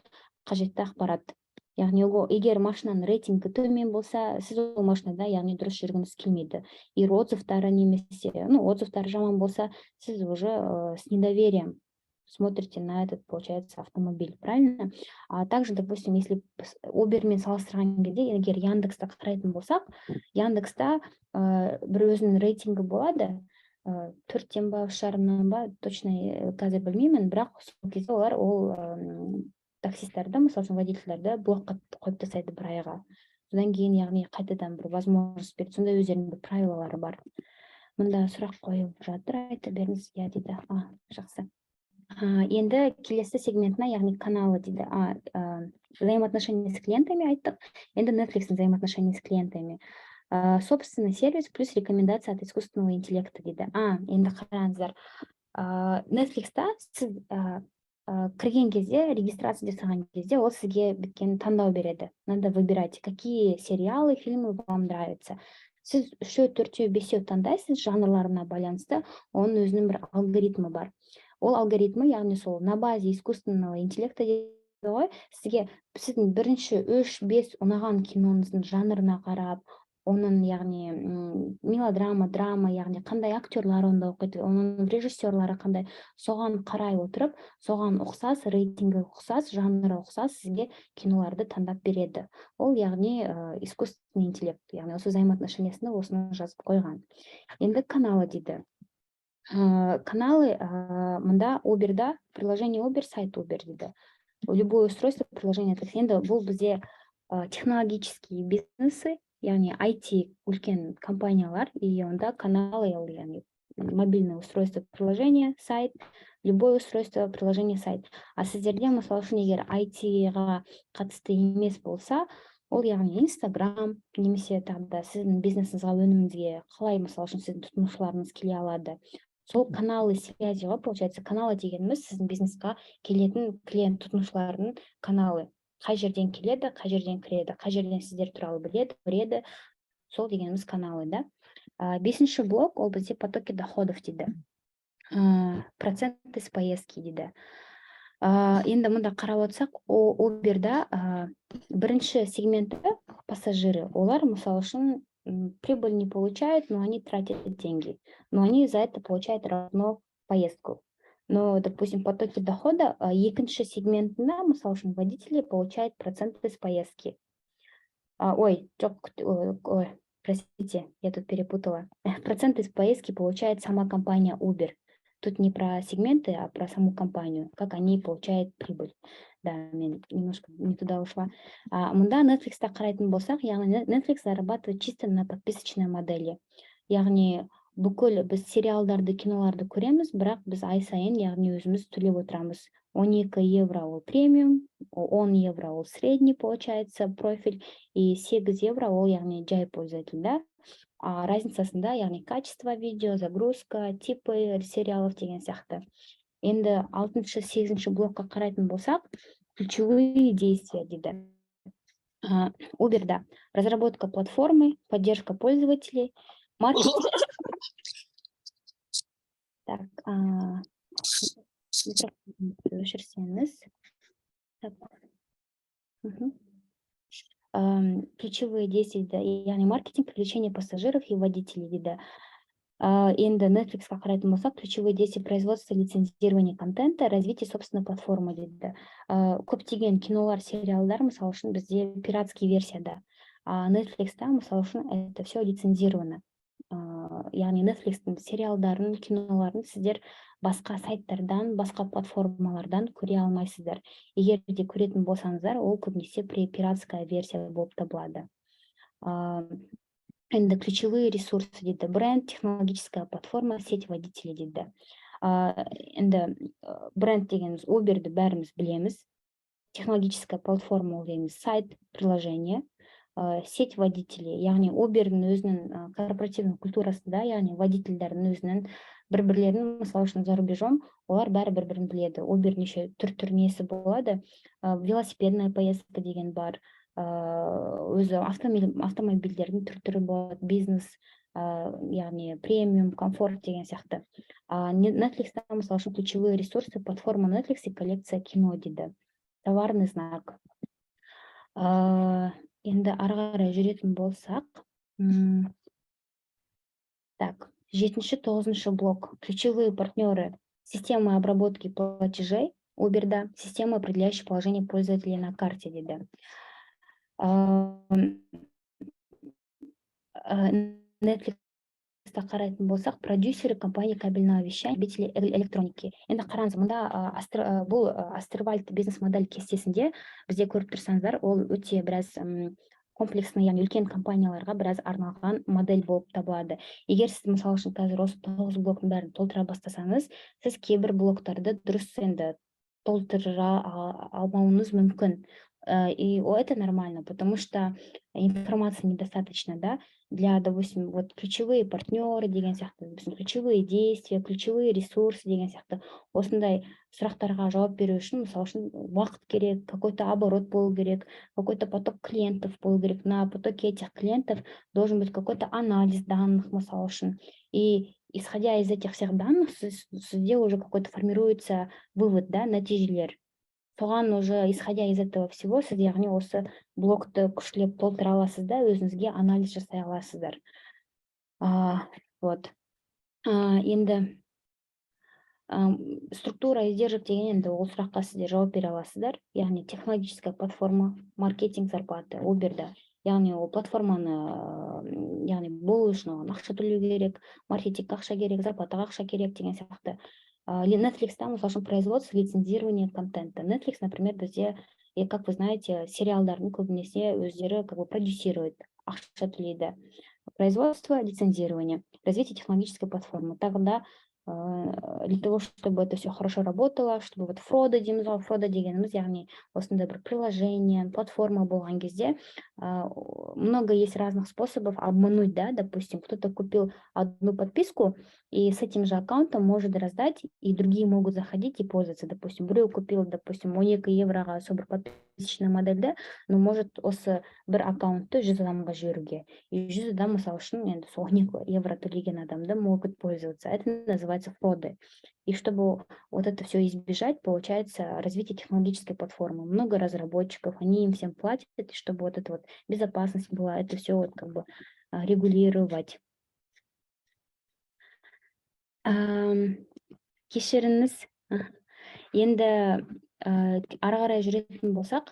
қажетті ақпарат. Яғни егер машинаның рейтингі төмен болса, сіз ол машинада яғни дұрыс жүргіңіз келмейді. И отзывтары немесе, отзывтары жаман болса, сіз уже с недоверием смотрите на этот, получается, автомобиль, правильно? А также, допустим, если Uber'мен салыстырған кезде, егер Яндекс'та қарайтын болсақ, Яндекс'та бір өзінің рейтингі болады, 4-тен ба, 3,5-нан ба, точно қазір білмеймін, бірақ сол кезде олар ол таксистерді, мысалы водительдерді блокқа қойып тастайды бір айға. Содан кейін, яғни қайтадан бір возможность берді, сондай өздерінің бір правилалары бар. Мұнда сұрақ қойылып жатыр, айта беріңіз, иә дейді. Жақсы. Енді келесі сегментіне, яғни каналы дейді. Взаимоотношения с клиентами айттық. Енді Netflix'in взаимоотношения с клиентами. Собственный сервис плюс рекомендация от искусственного интеллекта дейді. Енді қараңыздар. Netflix'та сіз кірген кезде, регистрация жасаған кезде, ол сізге біткен таңдау береді. Надо выбирать, какие сериалы, фильмы вам нравятся. Сіз 3-4-5 таңдайсыз, жанрларына байланысты, оның өзінің бір алгоритмі бар. Ол алгоритмі, яғни сол на базе искусственного интеллекта дейді ғой, сізге сіздің бірінші 3-5 ұнаған киноңыздың жанрына қарап, оның яғни мелодрама, драма, яғни қандай актерлар онда оқиды, оның режиссерлары қандай, соған қарай отырып, соған ұқсас, рейтингі ұқсас, жанры ұқсас сізге киноларды таңдап береді. Ол яғни искусственный интеллект, яғни осы взаимоотношениясында осыны жазып қойған. Енді каналы дейді. Каналы мұнда Uber'да, приложение Uber, сайт Uber дейді. Любое устройство, приложение такси. Енді бұл бізде технологические бизнесы, яғни IT үлкен компаниялар, и онда каналы, яғни мобильное устройство, приложение, сайт, любое устройство, приложение, сайт. А сіздерде, мысалы үшін, егер IT-ға қатысты емес болса, ол яғни Instagram, немесе тағда сіздің бизнесіңізға, өніміңізге қалай, мысалы үшін, сіздің тұтынушыларыңыз келе алады. Сол каналы связиға, получается, каналы дегеніміз сіздің бизнесқа келетін клиент тұтынушылардың каналы. Қай жерден келеді, қай жерден кіреді, қай жерден сіздер туралы біледі, сол дегеніміз каналы, да. Бесінші блок, ол бізде потоки доходов дейді. Проценты с поездки дейді. Енді мұнда қарап отырсақ, Uber'да бірінші сегменті пассажиры, олар, мысалы үшін, прибыль не получают, но они тратят деньги, но они за это получают равно поездку. Но, допустим, потоки дохода, екінші сегментінде, мысалы үшін, водители получают проценты с поездки. Простите, я тут перепутала. Проценты с поездки получает сама компания Uber. Тут не про сегменты, а про саму компанию, как они получают прибыль. Да, мен немножко не туда ушла. Мында Netflix'та қарайтын болсақ, яғни Netflix зарабатывает чисто на подписочной модели. Яғни бүкіл біз сериалдарды, киноларды көреміз, бірақ біз ай сайын, яғни өзіміз төлеп отырамыз. 12 евро ол премиум, 10 евро ол средний получается профиль, и 8 евро ол яғни жай пользователь, да? Разницасында, яғни качество видео, загрузка, типы сериалов деген сияқты. Енді 6-8 блокқа қарайтын болсақ, ключевые действия дейді. Uber'да разработка платформы, поддержка пользователей, маркетинг. Так, өшірсеңіз. Ключевые действия, яғни маркетинг, привлечение пассажиров и водителей дейді. Енді Netflix'қа қарайтын болсақ, ключевые действия производства, лицензирования контента, развитие собственной платформы дейді. Көптеген кинолар, сериалдар, мысал үшін бізде пиратский версияда. Netflix'та, мысал үшін, это все лицензировано. Яғни Netflix'тің сериалдарын, киноларын сіздер басқа сайттардан, басқа платформалардан көре алмайсыздар. Егер де көретін болсаңыздар, ол көбінесе пиратская версия болып табылады. Енді ключевые ресурсы дейді. Бренд, технологическая платформа, сеть водителей дейді. Енді бренд дегеніміз Uber'ді бәріміз білеміз. Технологическая платформа ол дейміз сайт, приложение. Сеть водителей, яғни Uber'дің өзінің корпоративный культурасында, яғни водительдердің өзінің бір-бірлерінің, мысалы үшін за рубежом, олар бәрі бір-бірін біледі. Uber неше түр-несі болады. Велосипедная поездка деген бар. Өзі автомобильдердің түр-түрі болады. Бизнес, яғни премиум, комфорт деген сияқты. Netflix'та, мысалы үшін, ключевые ресурсы, платформа Netflix и коллекция кино дейді. Товарный знак. Енді ары қарай жүретін болсақ, так, 7-9 блок. Ключевые партнеры, системы обработки платежей Uber'да, система, определяющая положение пользователей на карте дейді. Netflix'та қарайтын болсақ, продюсеры компании кабельного вещания, потребители электроники. Енді қараңыз, мұнда бұл Астервальд бизнес-модель кестесінде бізде көріп тұрсаңыздар, ол өте біраз комплексный, яғни үлкен компанияларға біраз арналған модель болып табылады. Егер сіз, мысалы үшін, қазір осы 9 блоктың бәрін толтыра бастасаңыз, сіз кейбір блоктарды дұрыс енді толтыра алмауыңыз мүмкін. И это нормально, потому что информации недостаточно, да, для, допустим, вот ключевые партнеры деген сияқты, допустим, ключевые действия, ключевые ресурсы деген сияқты, осындай сұрақтарға жауап беру үшін, мысалы үшін, уақыт керек, какой-то оборот болу керек, какой-то поток клиентов болу керек, на потоке этих клиентов должен быть какой-то анализ данных, мысалы үшін, и исходя из этих всех данных, сізде уже какой-то формируется вывод, да, нәтижелер. Соған уже, исходя из этого всего, сіз яғни осы блокты күшлеп толтыра аласыз да, өзіңізге анализ жасай аласыздар. Вот. Енді структура издержек деген енді ол сұраққа сіздер жауап бере аласыздар. Яғни технологическая платформа, маркетинг зарплаты, Uber'да. Яғни ол платформаны, яғни болу үшін оған ақша төлеу керек, маркетингке ақша керек, зарплатаға ақша керек деген сияқты. Netflix'та, мысалы үшін, производство, лицензирование контента. Netflix, например, бізде, как вы знаете, сериалдардың көбінесе өздері как бы продюсирует, ақша төлейді. Производство, лицензирование, развитие технологической платформы. Тогда для того, чтобы это все хорошо работало, чтобы вот фрода дегеніміз, яғни осындай бір приложение, платформа болған кезде, много есть разных способов обмануть, да, допустим, кто-то купил одну подписку и с этим же аккаунтом может раздать, и другие могут заходить и пользоваться, допустим, біреу купил, допустим, 12 евроға собір подписочная модель, да, но может осы бір аккаунтты 100 адамға жіберуге, и 100 адам, мысалы үшін, енді 12 евро төлеген адамды могут пользоваться. Это называется фроды. И чтобы вот это все избежать, получается развитие технологической платформы. Много разработчиков, они им всем платят, и чтобы вот эта вот безопасность была, это все вот как бы регулировать. Кешіріңіз, енді ары қарай жүретін болсақ,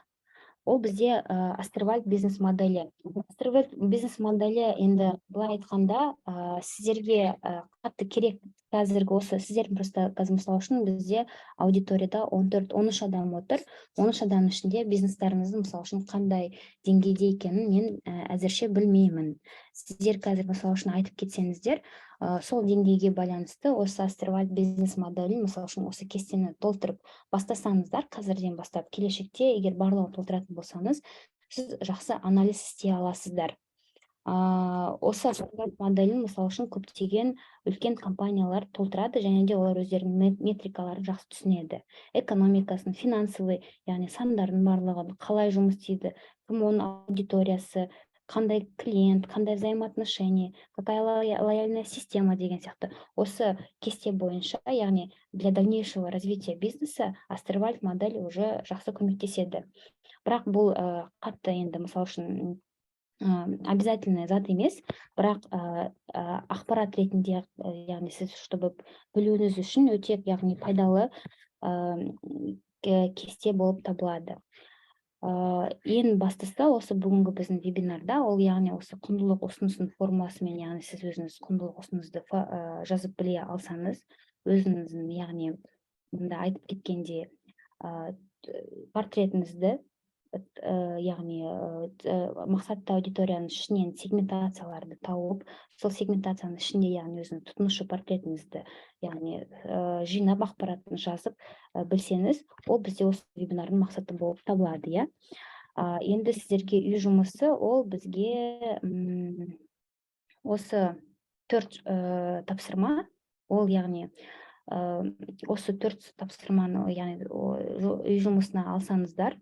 ол бізде Астервальд бизнес-моделі. Астервальд бизнес-моделі енді былай айтқанда, сіздерге қатты керек қазіргі осы сіздердің просто қазір мысалы үшін бізде аудиторияда 14-13 адам отыр. 13 адамның ішінде бизнестарыңыздың мысалы үшін қандай деңгейде екенін мен әзірше білмеймін. Сіздер қазір мысалы үшін айтып кетсеңіздер, сол деңгейге байланысты осы Астервальд бизнес моделін мысалы үшін осы кестені толтырып бастасаңыздар, қазірден бастап келешекте егер барлығын толтыратын болсаңыз, сіз жақсы анализ істей аласыздар. Осы Астервальд моделін мысалы үшін көптеген үлкен компаниялар толтырады, және де олар өздерінің метрикаларын жақсы түсінеді. Экономикасын, финансовый, яғни сандардың барлығын, қалай жұмыс істейді, кім оның аудиториясы, қандай клиент, қандай взаимоотношения, какая лояльная система деген сияқты. Осы кесте бойынша, яғни для дальнейшего развития бизнеса Астервальд модель уже жақсы көмектеседі. Бірақ бұл қатты енді мысалы үшін обязательный зат емес, бірақ ақпарат ретінде, яғни сіз чтобы білуіңіз үшін өте яғни пайдалы кесте болып табылады. Ең бастысы осы бүгінгі біздің вебинарда, ол яғни осы құндылық ұсынысын формуласымен, яғни сіз өзіңіз құндылық ұсынысты жазып біле алсаңыз, өзіңіздің яғни мұнда айтып кеткенде портретіңізді, яғни мақсатты аудиторияның ішінен сегментацияларды тауып, сол сегментацияның ішінде яғни өзінің тұтынушы портретіңізді яғни жинап ақпаратын жазып білсеңіз, ол бізде осы вебинардың мақсаты болып табылады. Енді сіздерге үй жұмысы, ол бізге осы 4 тапсырма, ол яғни осы 4 тапсырманы яғни үй жұмысына алсаңыздар,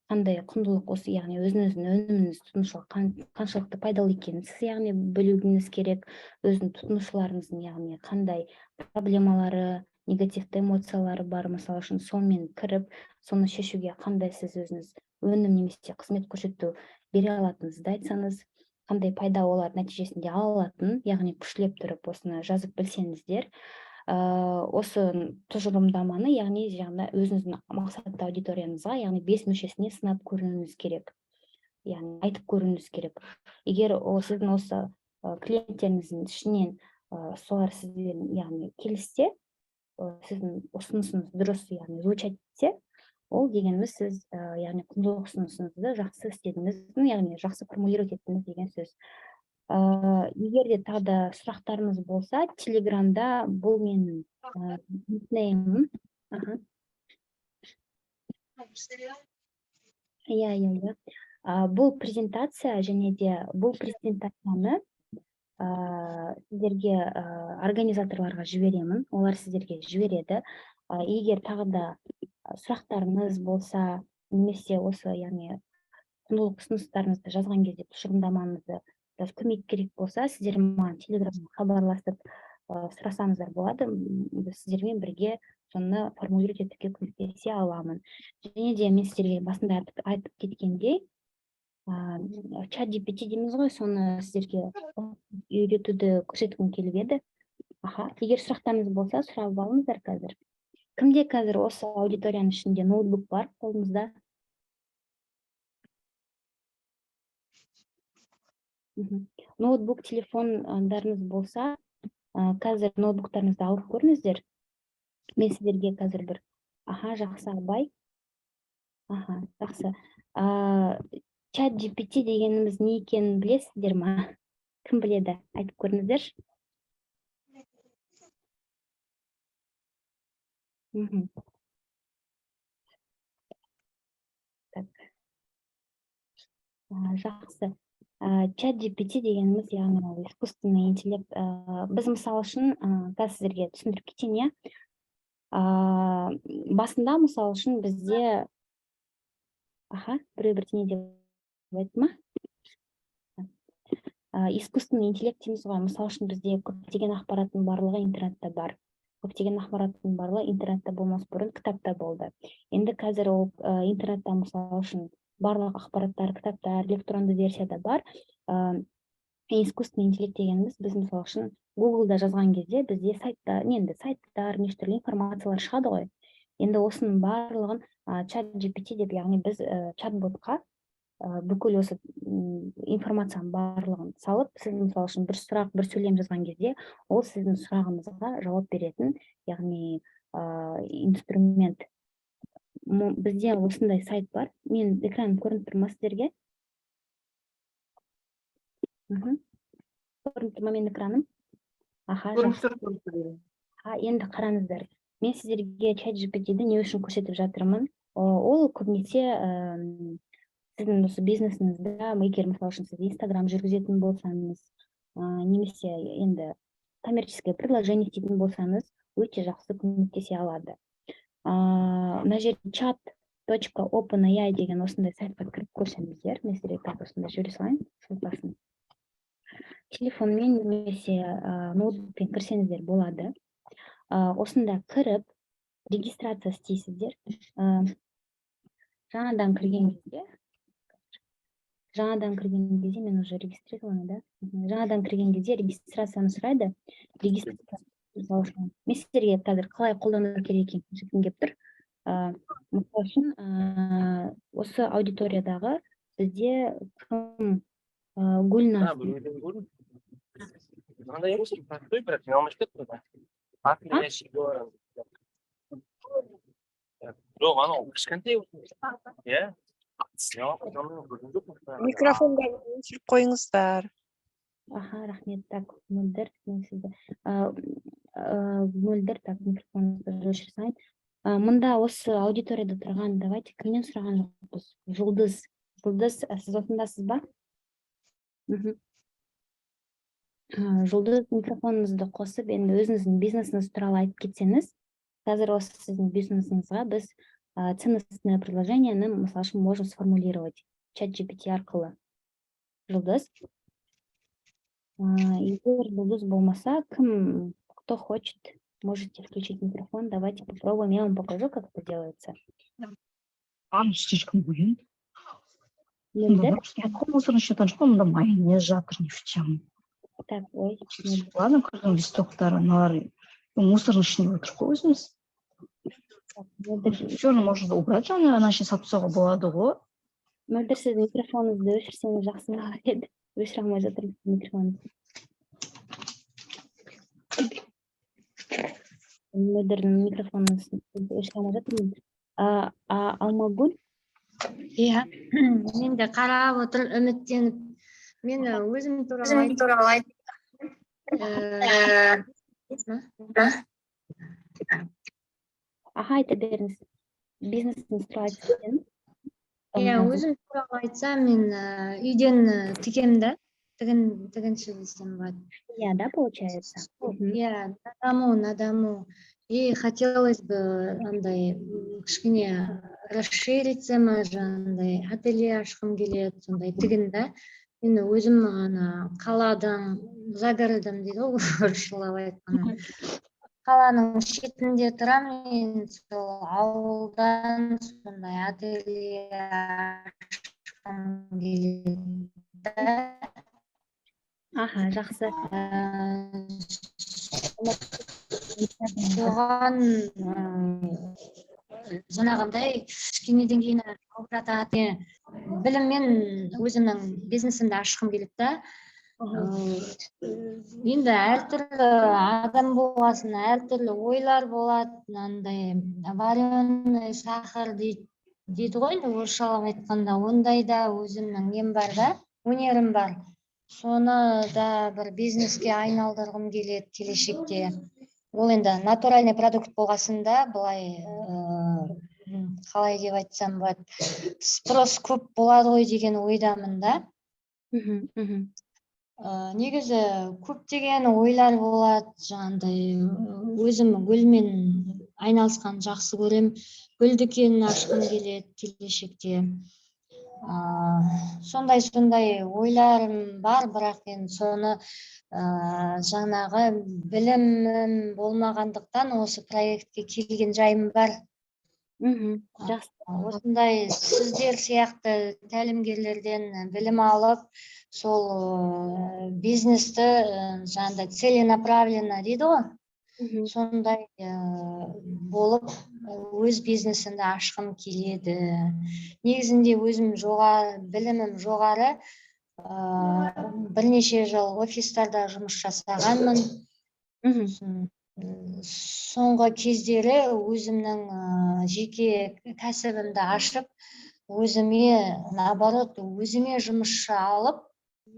қандай құндылық осы, яғни өзіңіздің өніміңіз тұтынушыға қаншалықты пайдалы екенін сіз яғни білуіңіз керек, өзінің тұтынушыларыңыздың яғни қандай проблемалары, негативті эмоциялары бар, мысалы үшін сонымен кіріп, соны шешуге қандай сіз өзіңіз өнім немесе қызмет көрсету бере алатыныңызды айтсаңыз, қандай пайда олар нәтижесінде ала алатын, яғни күшлеп тұрып осыны жазып білсеңіздер, осы тұжырымдаманы, яғни өзіңіздің мақсатты аудиторияңызға, яғни 5 мүшесіне сынап көруіңіз керек, яғни айтып көруіңіз керек. Егер сіздің осы клиенттеріңіздің ішінен солар сізбен яғни келіссе, сіздің ұсынысыңыз дұрыс, яғни звучать етсе, ол дегеніміз сіз яғни құндылық ұсынысыңызды жақсы істедіңіз, яғни жақсы формулировать еттіңіз деген сөз. Егер де тағы да сұрақтарыңыз болса, Телеграмда бұл менің никнеймім. Бұл презентация, және де бұл презентацияны сіздерге организаторларға жіберемін, олар сіздерге жібереді. Егер тағы да сұрақтарыңыз болса, немесе осы яғни құндылық ұсыныстарыңызды жазған кезде тұжырымдамаңызды көмек керек болса, сіздер маған Телеграмға хабарласып сұрасаңыздар болады, біз сіздермен бірге соны формулировать етуге көмектесе аламын. Және де мен сіздерге басында айтып кеткендей, чат GPT дейміз ғой, соны сіздерге үйретуді көрсеткім келіп еді. Егер сұрақтарыңыз болса, сұрап алыңыздар қазір. Кімде қазір осы аудиторияның ішінде ноутбук бар қолыңызда? Ноутбук, телефондарыңыз болса, қазір ноутбуктарыңызды алып көріңіздер. Мен сіздерге қазір бір, жақсы, Абай. Жақсы. Чат GPT дегеніміз не екенін білесіздер ма? Кім біледі? Айтып көріңіздер. Жақсы. Чат GPT дегеніміз, яғни искусственный интеллект. Біз мысалы үшін, қазір сіздерге түсіндіріп кетейін, басында мысалы үшін бізде, біреу бірдеңе деп айтты ма? Искусственный интеллект дейміз ғой, мысалы үшін бізде көптеген ақпараттың барлығы интернетте бар. Көптеген ақпараттың барлығы интернетте болмас бұрын кітапта болды. Енді қазір ол интернетте мысалы үшін барлық ақпараттар, кітаптар, электронды версияда бар. Искусственный интеллект дегеніміз біз мысалы үшін Google-да жазған кезде бізде сайттар, неше түрлі информациялар шығады ғой. Енді осының барлығын чат GPT деп, яғни біз чат-ботқа бүкіл осы информацияның барлығын салып, сіз мысалы үшін бір сұрақ, бір сөйлем жазған кезде, ол сіздің сұрағыңызға жауап беретін, яғни инструмент. Бізде осындай сайт бар. Мен экран көрініп тұр ма сіздерге? Көрініп тұр ма менің экраным? Аха, жақсы. Енді қараңыздар. Мен сіздерге ChatGPT-ді не үшін көрсетіп жатырмын? Ол көбінесе сіздің осы бизнесіңізді, егер мысалы үшін сіз Instagram жүргізетін болсаңыз, немесе енді коммерческое предложение істейтін болсаңыз, өте жақсы көмектесе алады. Мына жерде chat.openai деген осындай сайтқа кіріп көрсеңіздер, мен сіздерге так осында жібере салайын, ссылкасын. Телефонмен немесе ноутбукпен кірсеңіздер болады. Осында кіріп регистрация істейсіздер. Жаңадан кірген кезде мен уже регистрирована, да? Жаңадан кірген кезде регистрацияны сұрайды. Мен сіздерге қазір қалай қолдану керек екенін көрсеткім келіп тұр. Мысалы үшін осы аудиториядағы бізде кім Гүлназ. Микрофондарды өшіріп қойыңыздар. Аха, рахмет. Так, Мөлдір, мен сізді. Мөлдір, так, микрофоныңызды өшіре салайын. Мында осы аудиторияда тұрған, давайте кімнен сұраған жоқпыз? Жұлдыз, сіз осындасыз ба? Жұлдыз, микрофоныңызды қосып, енді өзіңіздің бизнесіңіз туралы айтып кетсеңіз, қазір осы сіздің бизнесіңізға біз ценностное предложениені, мысалы үшін, можем сформулировать ChatGPT арқылы. Жұлдыз. Егер Жұлдыз болмаса, кто хочет, можете включить микрофон. Давайте попробуем. Я вам покажу, как это делается. Слишком будет. Мөлдір? Мусорный счетан, что он майонез жатыр, не в чем. Так, ой. Ладно, көрген листоктары, аналар мусорный ішіне отырып қойыңыз. Все, можно убрать, иначе сатып тастауға болады ғой. Мөлдір, сіз микрофоныңызды өшірсеңіз жақсы болар еді. Өшіре алмай жатырмын микрофоныңызды. Мөлдірдің микрофоныңызды өшіре алмай жатырмын. Алмагүл? Иә, мен де қарап отырып, үміттеніп, мен өзім туралы айтып. Аха, айта беріңіз. Бизнесіңіз туралы айтсаңыз. Иә, өзім туралы айтсам, мен үйден тігемді, тігінші десем болады. Я, да, получается? Я на дому. И хотелось бы андай кішкене расшириться, андай ателье ашқым келеді, сондай тігін да. Мен өзім қаладан, загородым дейді ғой, орысшалап айтқанда. Қаланың шетінде тұрам, мен сол ауылдан сондай ателье ашқым келеді. Аха, жақсы. Соған жаңағындай кішкенеден кейін алып жатады. Біліммен өзімнің бизнесімді ашқым келеді да. Енді әртүрлі адам болғасын, әртүрлі ойлар болады, андай вареный сахар дейді ғой, орысшалап айтқанда, ондай да өзімнің нем бар да, өнерім бар. Соны да бір бизнеске айналдырғым келеді келешекте. Ол енді натуральный продукт болғасында, былай қалай деп айтсам болады, спрос көп болады ғой деген ойдамын да. Негізі көптеген ойлар болады, жаңағындай өзім гүлмен айналысқан жақсы көрем, гүл дүкенін ашқым келеді келешекте. Сондай ойларым бар, бірақ енді соны жаңағы білімім болмағандықтан осы проектке келген жайым бар. Осындай сіздер сияқты тәлімгерлерден білім алып, сол бизнесті жаңағындай целенаправленно дейді ғой, сондай болып өз бизнесімді ашқым келеді. Негізінде өзім білімім жоғары, бірнеше жыл офистарда жұмыс жасағанмын. Соңғы кездері өзімнің жеке кәсібімді ашып, наоборот, өзіме жұмысшы алып,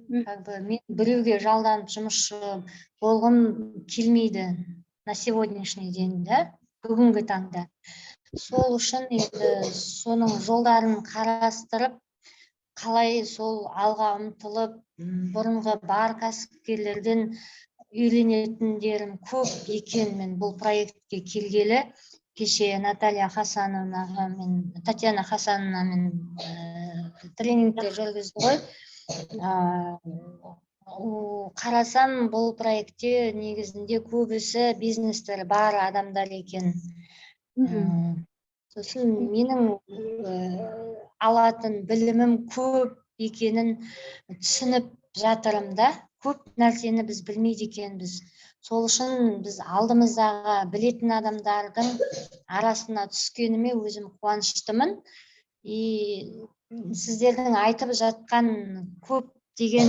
мен біреуге жалданып жұмысшы болғым келмейді на сегодняшний день, бүгінгі таңда. Сол үшін енді соның жолдарын қарастырып, қалай сол алға ұмтылып, бұрынғы бар кәсіпкерлерден үйренетіндерім көп екен. Мен бұл проектке келгелі, кеше Наталья Хасановна мен Татьяна Хасановна мен тренингтер жүргізді ғой. Қарасам, бұл проектте негізінде көбісі бизнестері бар адамдар екен. Сосын менің алатын білімім көп екенін түсініп жатырым да. Көп нәрсені біз білмейді екенбіз. Сол үшін біз алдымыздағы білетін адамдардың арасына түскеніме өзім қуаныштымын. Сіздердің айтып жатқан көптеген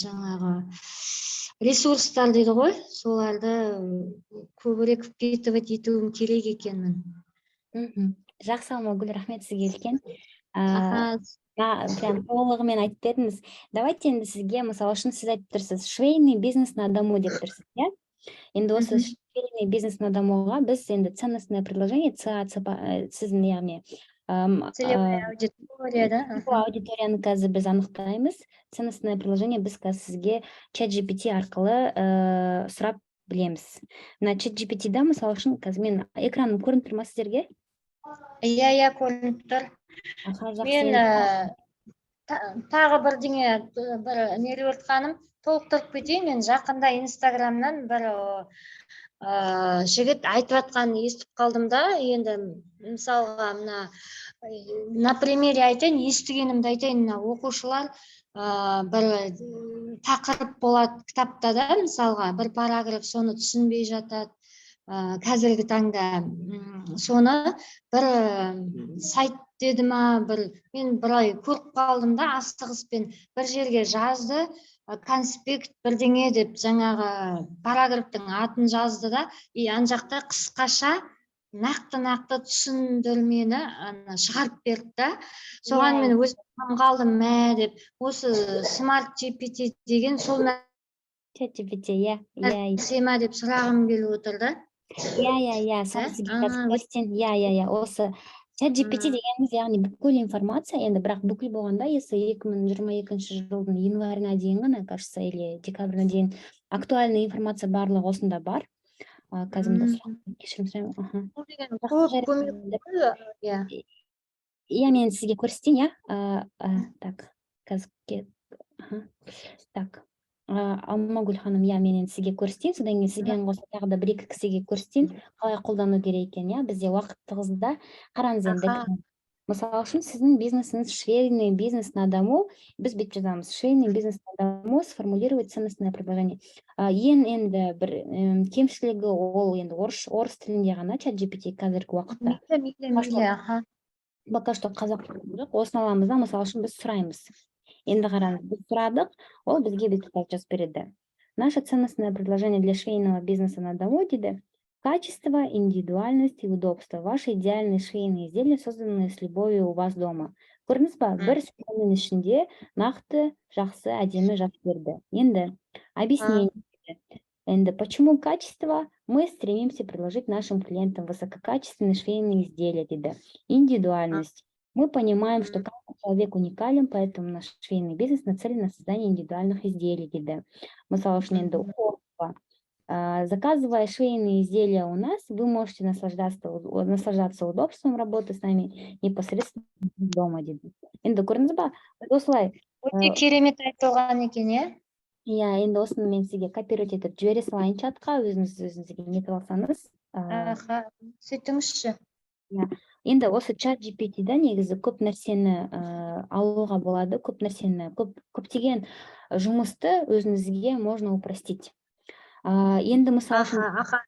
жаңағы ресурстар дейді ғой, соларды көбірек впитывать етуім керек екенмін. Жақсы, Алмагүл, рахмет сізге үлкен. Прям толығымен айтып бердіңіз. Давайте енді сізге, мысалы үшін сіз айтып тұрсыз, швейный бизнес на дому деп тұрсыз, иә? Енді осы швейный бизнес на домуға біз енді ценностное предложение, сіздің яғни Целевая аудитория, да? Аудиторияны қазір біз анықтаймыз. Ценностное предложение біз қазір сізге ChatGPT арқылы сұрап білеміз. Мына ChatGPT-да, мысалы үшін, қазір мен экраным көрініп тұр ма сіздерге? Иә, көрініп тұр. Мен тағы бірдеңе нелеп отқаным, толықтырып кетейін. Мен жақында Инстаграмнан бір жігіт айтып жатқанын естіп қалдым да, енді мысалға на примере айтайын, естігенімді айтайын. Оқушылар бір тақырып болады кітапта да, мысалға бір параграф, соны түсінбей жатады. Қазіргі таңда соны бір сайт деді ма, мен бір ай көріп қалдым да, асығыспен бір жерге жазды, конспект бірдеңе деп жаңағы параграфтың атын жазды да, ан жақта қысқаша нақты түсіндірмені шығарып берді да. Соған мен өзім қалдым, деп, осы смарт GPT деген сол ChatGPT, иә. Сема деп сұрағым келіп отыр да. Иә, осы ChatGPT дегеніміз, яғни бүкіл информация, енді бірақ бүкіл болғанда, если 2022 жылдың январына дейін ғана, кажется, или декабрына дейін актуальный информация барлығы осында бар. Қазір кешірім сұраймын. Иә, мен сізге көрсетейін, так, қазір, так. Алмагүл ханым, мен сізге көрсетейін, содан кейін сізбен қоса тағы да бір-екі кісіге көрсетейін, қалай қолдану керек екен, бізде уақыт тығызда. Қараңыз енді, мысалы үшін сіздің бизнесіңіз швейный бизнес на дому, біз бүйтіп жазамыз, швейный бизнес на дому, сформулировать ценностное предложение. Енді бір кемшілігі ол енді орыс тілінде ғана ChatGPT қазіргі уақытта. Пока что қазақ тілінде, осын аламыз да, мысалы үшін біз сұраймыз. Енді қараңыз, біз сұрадық, ол бізге бүйтіп жазып береді. Наше ценностное предложение для швейного бизнеса на дому дейді: качество, индивидуальность и удобство. Ваши идеальные швейные изделия, созданные с любовью у вас дома. Көрдіңіз ба? Бір сөйлемнің ішінде нақты, жақсы, әдемі жазып берді. Енді объяснение. Енді почему качество? Мы стремимся предложить нашим клиентам высококачественные швейные изделия дейді. Индивидуальность. Мы понимаем, что каждый человек уникален, поэтому наш швейный бизнес нацелен на создание индивидуальных изделий дейді. Мысалы үшін енді удобство. Заказывая швейные изделия у нас, вы можете наслаждаться удобством работы с нами непосредственно дома дейді. Енді көрдіңіз ба? Осылай. Өте керемет айтылған екен, иә? Иә, енді осыны мен сізге копировать етіп жібере салайын чатқа, өзіңізге нетіп алсаңыз. Сөйтіңізші. Енді осы ChatGPT-да негізі көп нәрсені алуға болады, көп нәрсені, көптеген жұмысты өзіңізге можно упростить. Енді мысалы үшін Аха.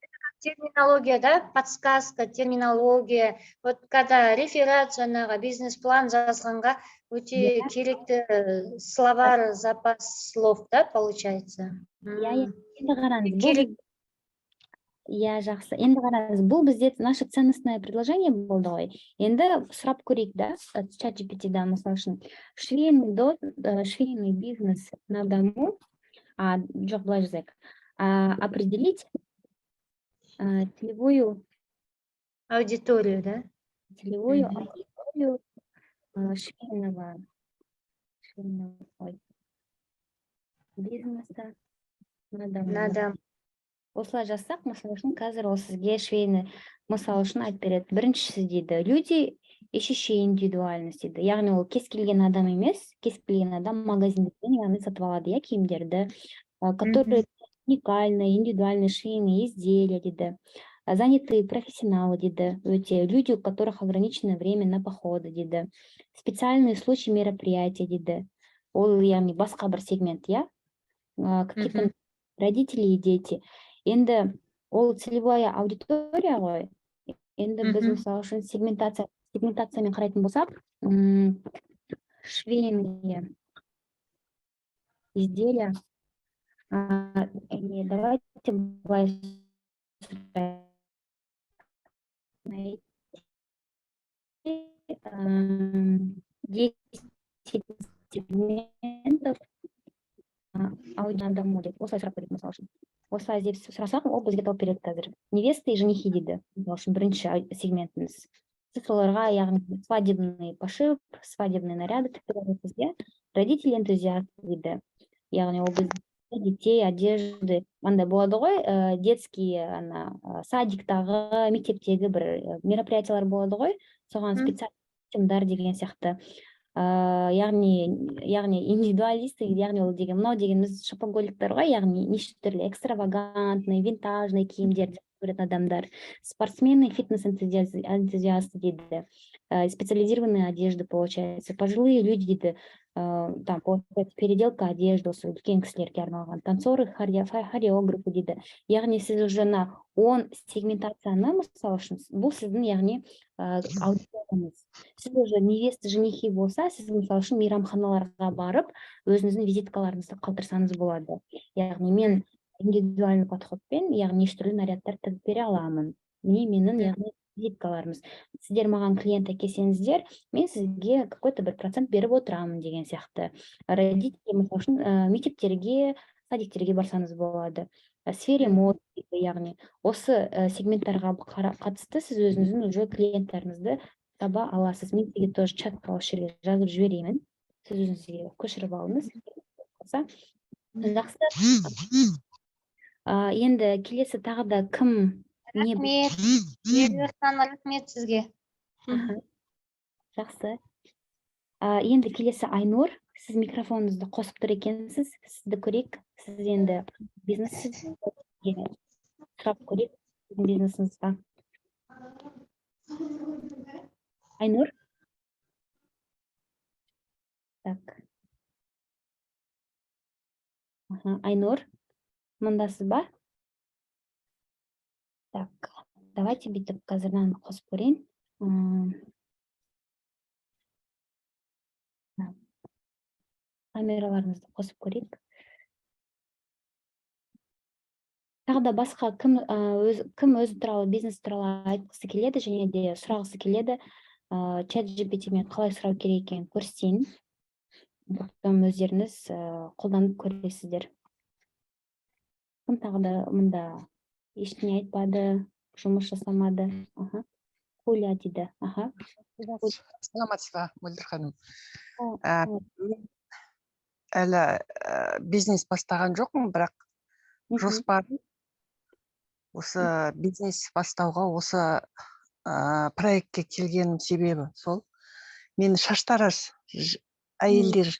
Терминология, да? Подсказка, терминология. Вот когда реферат жаңағы бизнес-план жазғанға өте керекті словар запас слов, да, получается? енді қараңыз, бұл жақсы. Енді қараңыз, бұл бізде наше ценностное предложение болды ғой. Енді сұрап көрейік, да, чат GPT-да, мысалы үшін, швейный бизнес на дому, жоқ, былай жазайық, определить целевую Аудиторию, да? аудиторию швейного бизнеса на дому. Надо. Осылай жазсақ, мысалы үшін, қазір ол сізге швейный, мысалы үшін айтып береді. Біріншісі дейді, люди, ищущие индивидуальность дейді. Яғни ол кез келген адам емес, кез келген адам магазинден яғни сатып алады, иә, киімдерді, которые уникальные, индивидуальные швейные изделия дейді. Занятые профессионалы дейді, өте, люди, у которых ограниченное время на походы дейді. Специальные случаи мероприятия дейді. Ол яғни басқа бір сегмент, иә? Какие-то родители и дети. Енді ол целевая аудитория ғой. Енді біз мысалы үшін сегментациямен қарайтын болсақ, швейные изделия. Давайте былай сұрайық. 10 сегментов аудиодаму деп осылай сұрап көрейік, мысалы үшін. Осылай деп сұрасақ, ол бізге тауып береді қазір. Невесты и женихи дейді, мысалы үшін бірінші сегментіміз. Сіз соларға, яғни свадебный пошив, свадебные наряды тікті, родители энтузиасты дейді. Яғни ол біз детей, одежды, андай болады ғой, детский садиктағы, мектептегі бір мероприятиялар болады ғой, соған специалистімдар деген сияқты. Яғни индивидуалисты, яғни ол деген, мынау дегеніміз шопоголиктер ғой, яғни неше түрлі экстравагантный, винтажный киімдерді көретін адамдар, спортсмены, фитнес-энтузиасты дейді, специализированные одежды, получается, пожилые люди дейді, там, получается, переделка одежды, осы үлкен кісілерге арналған, танцоры, хореографы дейді. Яғни сіз уже 10 сегментацияны, мысалы үшін, бұл сіздің, яғни, аудиторияңыз. Сіз уже невесты, женихи болса, сіз, мысалы үшін, мейрамханаларға барып, өзіңіздің визиткаларыңызды қалдырсаңыз болады. Яғни, мен индивидуальный подходпен, яғни, неше түрлі нарядтар тігіп бере аламын. Менің, яғни, визиткаларымыз. Сіздер маған клиент әкелсеңіздер, мен сізге какой-то бір процент беріп отырамын деген сияқты. Родители, мысалы үшін, мектептерге, садиктерге барсаңыз болады. Сфере моды, яғни, осы сегменттарға қатысты сіз өзіңіздің уже клиенттарыңызды таба аласыз. Мен сізге тоже чатқа осы жерге жазып жіберемін. Сіз өзіңізге көшіріп алыңыз. Жақсы. Енді келесі тағы да кім? Рахмет сізге. Жақсы. Енді келесі Айнұр, сіз микрофоныңызды қосып тұр екенсіз, сізді көрейік. Сіз енді бизнес сұрап көрейік бизнесіңізға. Айнұр? Так. Айнұр, мұндасыз ба? Так, давайте бүйтіп қазірнан қосып көрейін. Камераларыңызды қосып көрейік. Тағы да басқа кім өзі туралы, бизнес туралы айтқысы келеді, және де сұрағысы келеді, чат GPT-мен қалай сұрау керек екенін көрсетейін. Потом өздеріңіз қолданып көресіздер. Кім тағы да мұнда ештеңе айтпады, жұмыс жасамады. Хуля дейді. Саламатсыз ба, Мөлдір ханым? Әлі бизнес бастаған жоқпын, бірақ жоспарым осы бизнес бастауға, осы проектке келгенім себебі сол. Мен шаштараш әйелдер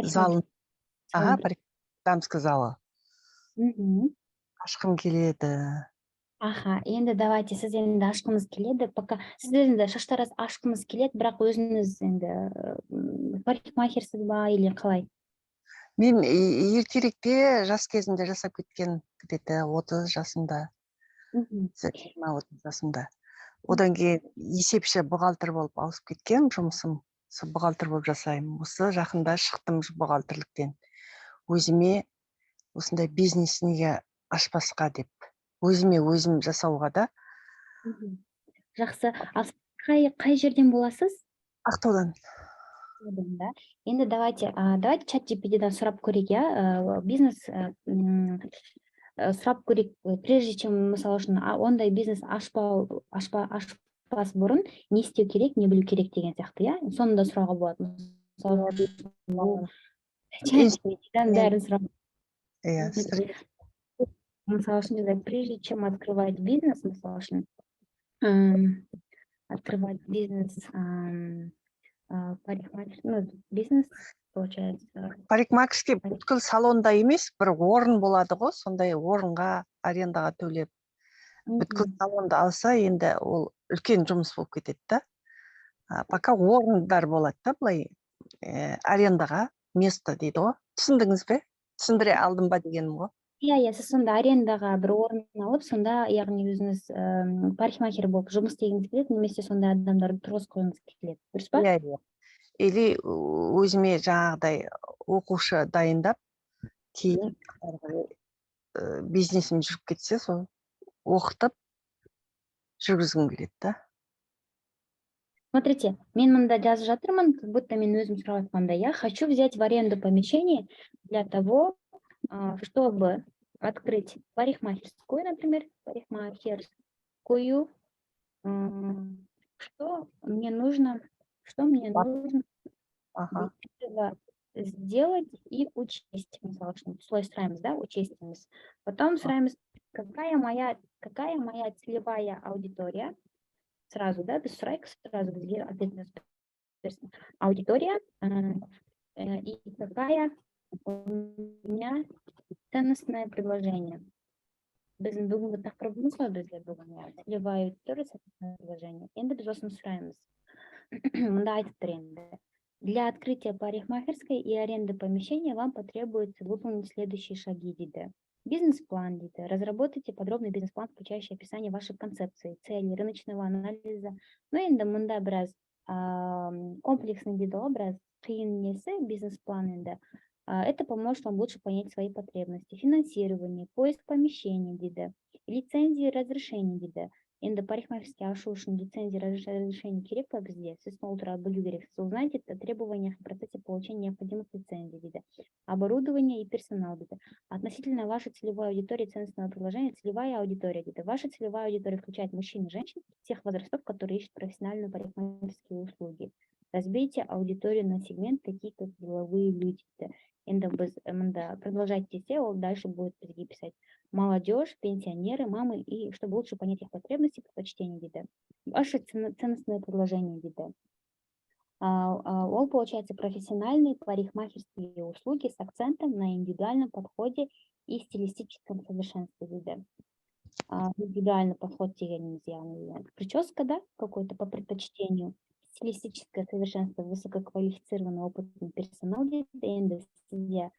залын, дамский залы ашқым келеді. Аха, енді давайте сіз енді ашқыңыз келеді, пока сіз енді шаштарыңыз ашқыңыз келеді, бірақ өзіңіз енді парикмахерсіз ба или қалай? Мен ертеректе жас кезімде жасап кеткен, где-то 30 жасымда, 20-30 жасымда. Одан кейін есепші бухгалтер болып ауысып кеткен, жұмысым сол бухгалтер болып жасаймын. Осы жақында шықтым бухгалтерліктен. Өзіме осындай бизнес неге ашпасқа деп, өзіме өзім жасауға да. Жақсы. Ал сіз қай жерден боласыз? Ақтаудан. Да. Енді давайте чат GPT-дан сұрап көрейік, иә, бизнес сұрап көрейік, прежде чем мысалы үшін ондай бизнес ашпас бұрын не істеу керек, не білу керек деген сияқты, иә, соны да сұрауға болады. Чат GPT-дан бәрін сұрап. Мысалы үшін, прежде чем открывать бизнес, мысалы үшін открывать бизнес, бизнес, получается. Парикмахерский бүткіл салонда емес, бір орын болады ғой, сондай орынға арендаға төлеп. Бүткіл салонда алса, енді ол үлкен жұмыс болып кетеді да. Пока орындар болады да, былай арендаға место дейді ғой. Түсіндіңіз бе? Түсіндіре алдым ба дегенім ғой. Иә, сіз сонда арендаға бір орын алып, сонда яғни өзіңіз парикмахер болып жұмыс істегіңіз келеді, немесе сонда адамдарды тұрғызып қойғыңыз келеді, дұрыс па? Иә. Или өзіме жаңағыдай оқушы дайындап, кейін бизнесім жүріп кетсе, сол оқытып жүргізгім келеді да. Смотрите, мен мында жазып жатырмын, как будто мен өзім сұрап айтқандай, я хочу взять в аренду помещение для того, чтобы открыть парикмахерскую, например, парикмахерскую, что мне нужно сделать и учесть, слой сұраймыз, да, учестиміз. Потом сұраймыз, какая моя целевая аудитория, сразу, да, без сұрайық, сразу бізге ответить аудитория, и какая у меня ценностное предложение. Біздің бүгінгі тақырыбымыз ғой, бізге бүгін целевая аудитория, ценностное предложение. Енді біз осыны сұраймыз. Мында айтып тұр енді. Для открытия парикмахерской и аренды помещения вам потребуется выполнить следующие шаги, дейді. Бизнес-план, дейді. Разработайте подробный бизнес-план, включающий описание вашей концепции, целей, рыночного анализа. Ну, енді мында біраз комплексный, дейді ғой, біраз қиын несі, бизнес-план енді. Это поможет вам лучше понять свои потребности. Финансирование, поиск помещений, дейді. Лицензии, разрешения, дейді. Енді парикмахерский ашу үшін лицензия разрешение керек па бізде? Сіз сол туралы білу керек. Узнайте о требованиях в процессе получения необходимых лицензий, дейді. Оборудование и персонал, дейді. Относительно вашей целевой аудитории ценностного предложения, целевая аудитория, дейді. Ваша целевая аудитория включает мужчин и женщин всех возрастов, которые ищут профессиональные парикмахерские услуги. Разбейте аудиторию на сегмент, такие как деловые люди, дейді. Енді біз продолжайте десе, ол дальше будет бізге писать. Молодежь, пенсионеры, мамы, и чтобы лучше понять их потребности, предпочтения, дейді. Ваше ценностное предложение, дейді. Ол, получается, профессиональные парикмахерские услуги с акцентом на индивидуальном подходе и стилистическом совершенстве, дейді. Индивидуальный подход дегеніміз, яғни прическа, да, какой-то по предпочтению. Стилистическое совершенство, высококвалифицированный опытный персонал, дейді. Енді сізде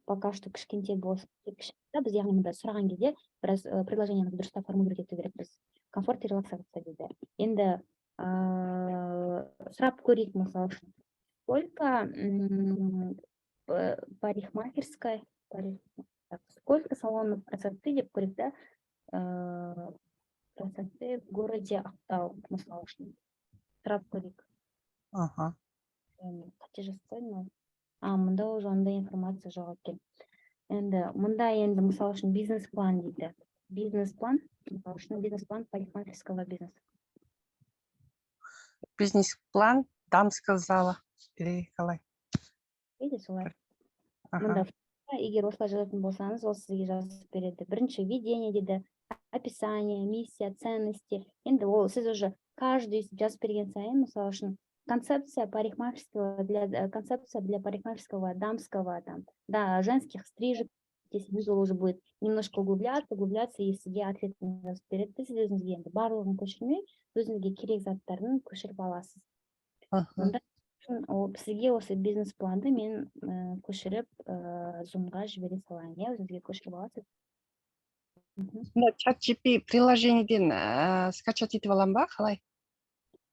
пока что кішкентай болса, біз яғни мұнда сұраған кезде біраз предложениемізді дұрыстап формулировать ету керекпіз. Комфорт и релаксация, дейді. Енді сұрап көрейік, мысалы үшін. Сколько салонов красоты деп көрейік, да? Красоты в городе Ақтау, мысалы үшін. Сұрап көрейік. Қате жасқойын, мұнда уже ондай информация жоқ екен. Енді мұнда енді мысалы үшін бизнес-план дейді. Бизнес-план, мысалы үшін бизнес-план парикмахерского бизнеса. Бизнес-план дамского зала или қалай? Дейді солай. Мұнда егер осылай жазатын болсаңыз, ол сізге жазып береді. Бірінші введение дейді, описание, миссия, ценности. Енді ол сіз уже каждый жазып берген сайын, мысалы үшін концепция для парикмахерского дамского, там, да, женских стрижек, десеңіз, ол уже будет немножко углубляться, и сізге ответін жазып береді. Сіз өзіңізге енді барлығын көшірмей, өзіңізге керек заттарын көшіріп аласыз. Онда сізге осы бизнес-планды мен көшіріп Zoom-ға жібере салайын, өзіңізге көшіріп аласыз. ChatGPT приложениеден скачать етіп аламын ба, қалай?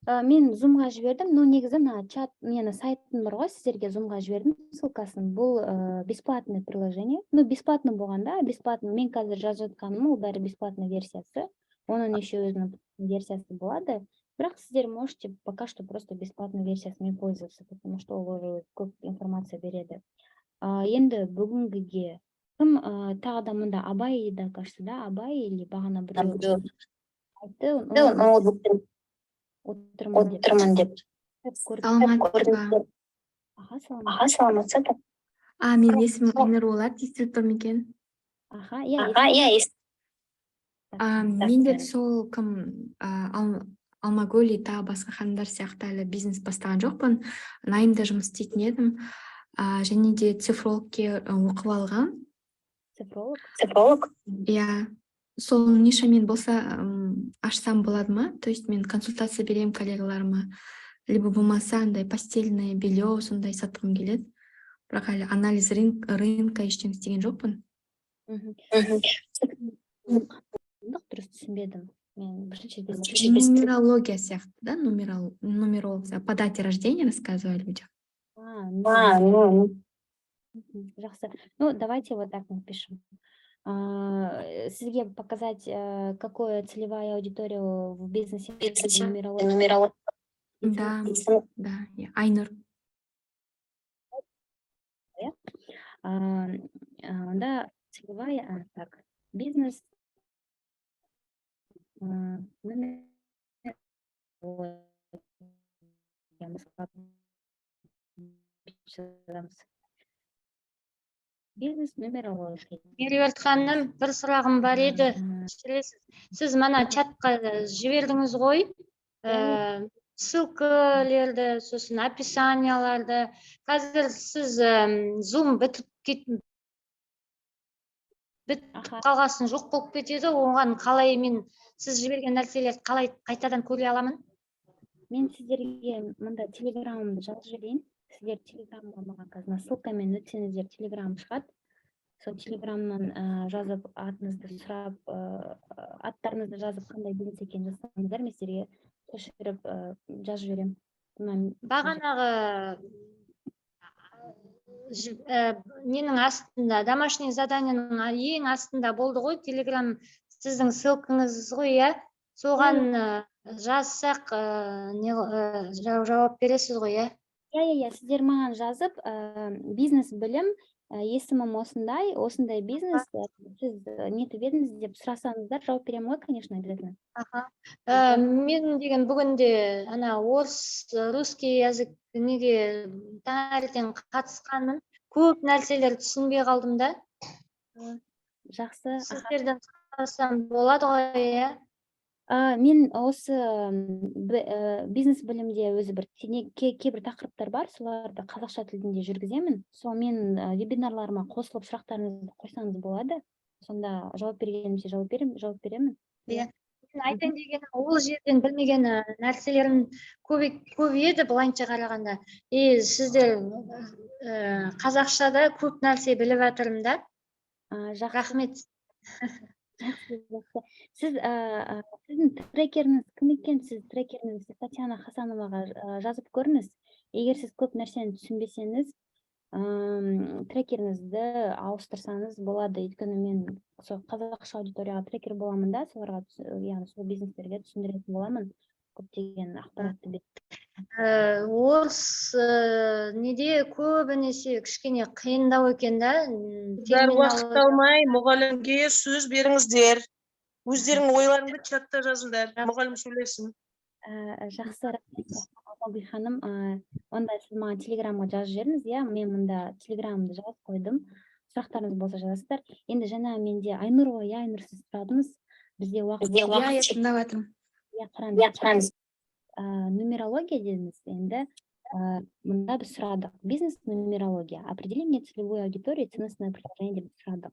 Мен Zoom-ға жібердім, но негізі чат мені сайтым бар ғой, сіздерге Zoom-ға жібердім ссылкасын. Бұл бесплатный приложение. Ну, бесплатный болғанда, бесплатный. Мен қазір жазып жатқаным, ол бәрі бесплатный версиясы. Оның еще өзінің версиясы болады. Бірақ сіздер можете пока что просто бесплатной версиясымен пользоваться, потому что ол уже көп информация береді. Енді бүгінгіге кім тағы да мында Абай да кажется, да? Абай или бағана біреу айтты, отырмын деп. Саламатсыз ба? Аха, саламатсыз ба? Менің есімім Айнұр болады, естіліп тұр ма екен? Аха, иә, Менде сол кім Алмагүл тағы басқа ханымдар сияқты әлі бизнес бастаған жоқпын. Найымда жұмыс істейтін едім. Және де цифрологке оқып алған. Цифролог? Иә. Сол нишамен болса ашсам болады ма? То есть мен консультация беремін коллегаларыма. Либо болмаса андай постельное белье сондай сатқым келеді. Бірақ әлі анализ рынка ештеңе істеген жоқпын. Дұрыс түсінбедім. Нумерология сияқты, да? Нумеролог. По дате рождения рассказывали людям. Жақсы. Ну, давайте вот так напишем. Сізге показать, какая целевая аудитория в бизнесе нумерология. Да, Айнур. Да, целевая, так, бизнес. Бизнес нумерология. Меруерт ханым, бір сұрағым бар еді. Сіз мана чатқа жібердіңіз ғой, ссылкалерді, сосын описанияларды. Қазір сіз Zoom бітіп қалғасын жоқ болып кетеді, оған қалай мен сіз жіберген нәрселерді қалай қайтадан көре аламын? Мен сіздерге мында телеграмымды жазып жіберейін. Сіздер телеграмға маған қазір ссылкамен өтсеңіздер телеграм шығады. Сол телеграмнан жазып атыңызды сұрап, аттарыңызды жазып қандай бизнес екенін жазсаңыздар, мен сіздерге көшіріп жазып жіберемін. Бағанағы ненің астында, домашний заданиенің ең астында болды ғой, телеграм сіздің ссылкаңыз ғой, иә? Соған жазсақ жауап бересіз ғой, иә? Иә, сіздер маған жазып, бизнес білім, есімім осындай бизнес, сіз нетіп едіңіз деп сұрасаңыздар, жауап беремін ғой, конечно, обязательно. Мен деген бүгінде орыс, русский язык неге таңертең қатысқанмын. Көп нәрселер түсінбей қалдым да. Жақсы. Сіздерден сұрасам болады ғой, иә? Мен осы бизнес білімде өзі бір кейбір тақырыптар бар, соларды қазақша тілінде жүргіземін. Сол мен вебинарларыма қосылып сұрақтарыңызды қойсаңыз болады. Сонда жауап бергенімше жауап беремін. Иә. Мен айтайын дегенім, ол жерден білмеген нәрселерім көп еді былайынша қарағанда. Сіздер қазақшада көп нәрсе біліп жатырмын да. Рахмет. Сіздің трекеріңіз кім екен? Сіз трекеріңізді Татьяна Хасановаға жазып көріңіз. Егер сіз көп нәрсені түсінбесеңіз, трекеріңізді ауыстырсаңыз болады. Өйткені мен қазақша аудиторияға трекер боламын да, соларға, яғни сол бизнестерге түсіндіретін боламын. Көптеген ақпаратты беріп. Орыс неде көбінесе кішкене қиындау екен да. Уақыт алмай мұғалімге сөз беріңіздер. Өздерің ойларыңды чатта жазыңдар. Мұғалім сөйлесін. Жақсы, Алмагүл ханым, онда сіз маған телеграмға жазып жіберіңіз, иә? Мен мұнда телеграмымды жазып қойдым. Сұрақтарыңыз болса жазасыздар. Енді жаңа менде Айнұр ғой, Айнұр, сіз сұрадыңыз. Бізде уақыт. Иә, тыңдап жатырмын. Қараңыз. Нумерология дедіңіз, енді мында біз сұрадық. Бизнес нумерология. Определение целевой аудитории, ценностное предложение деп сұрадық.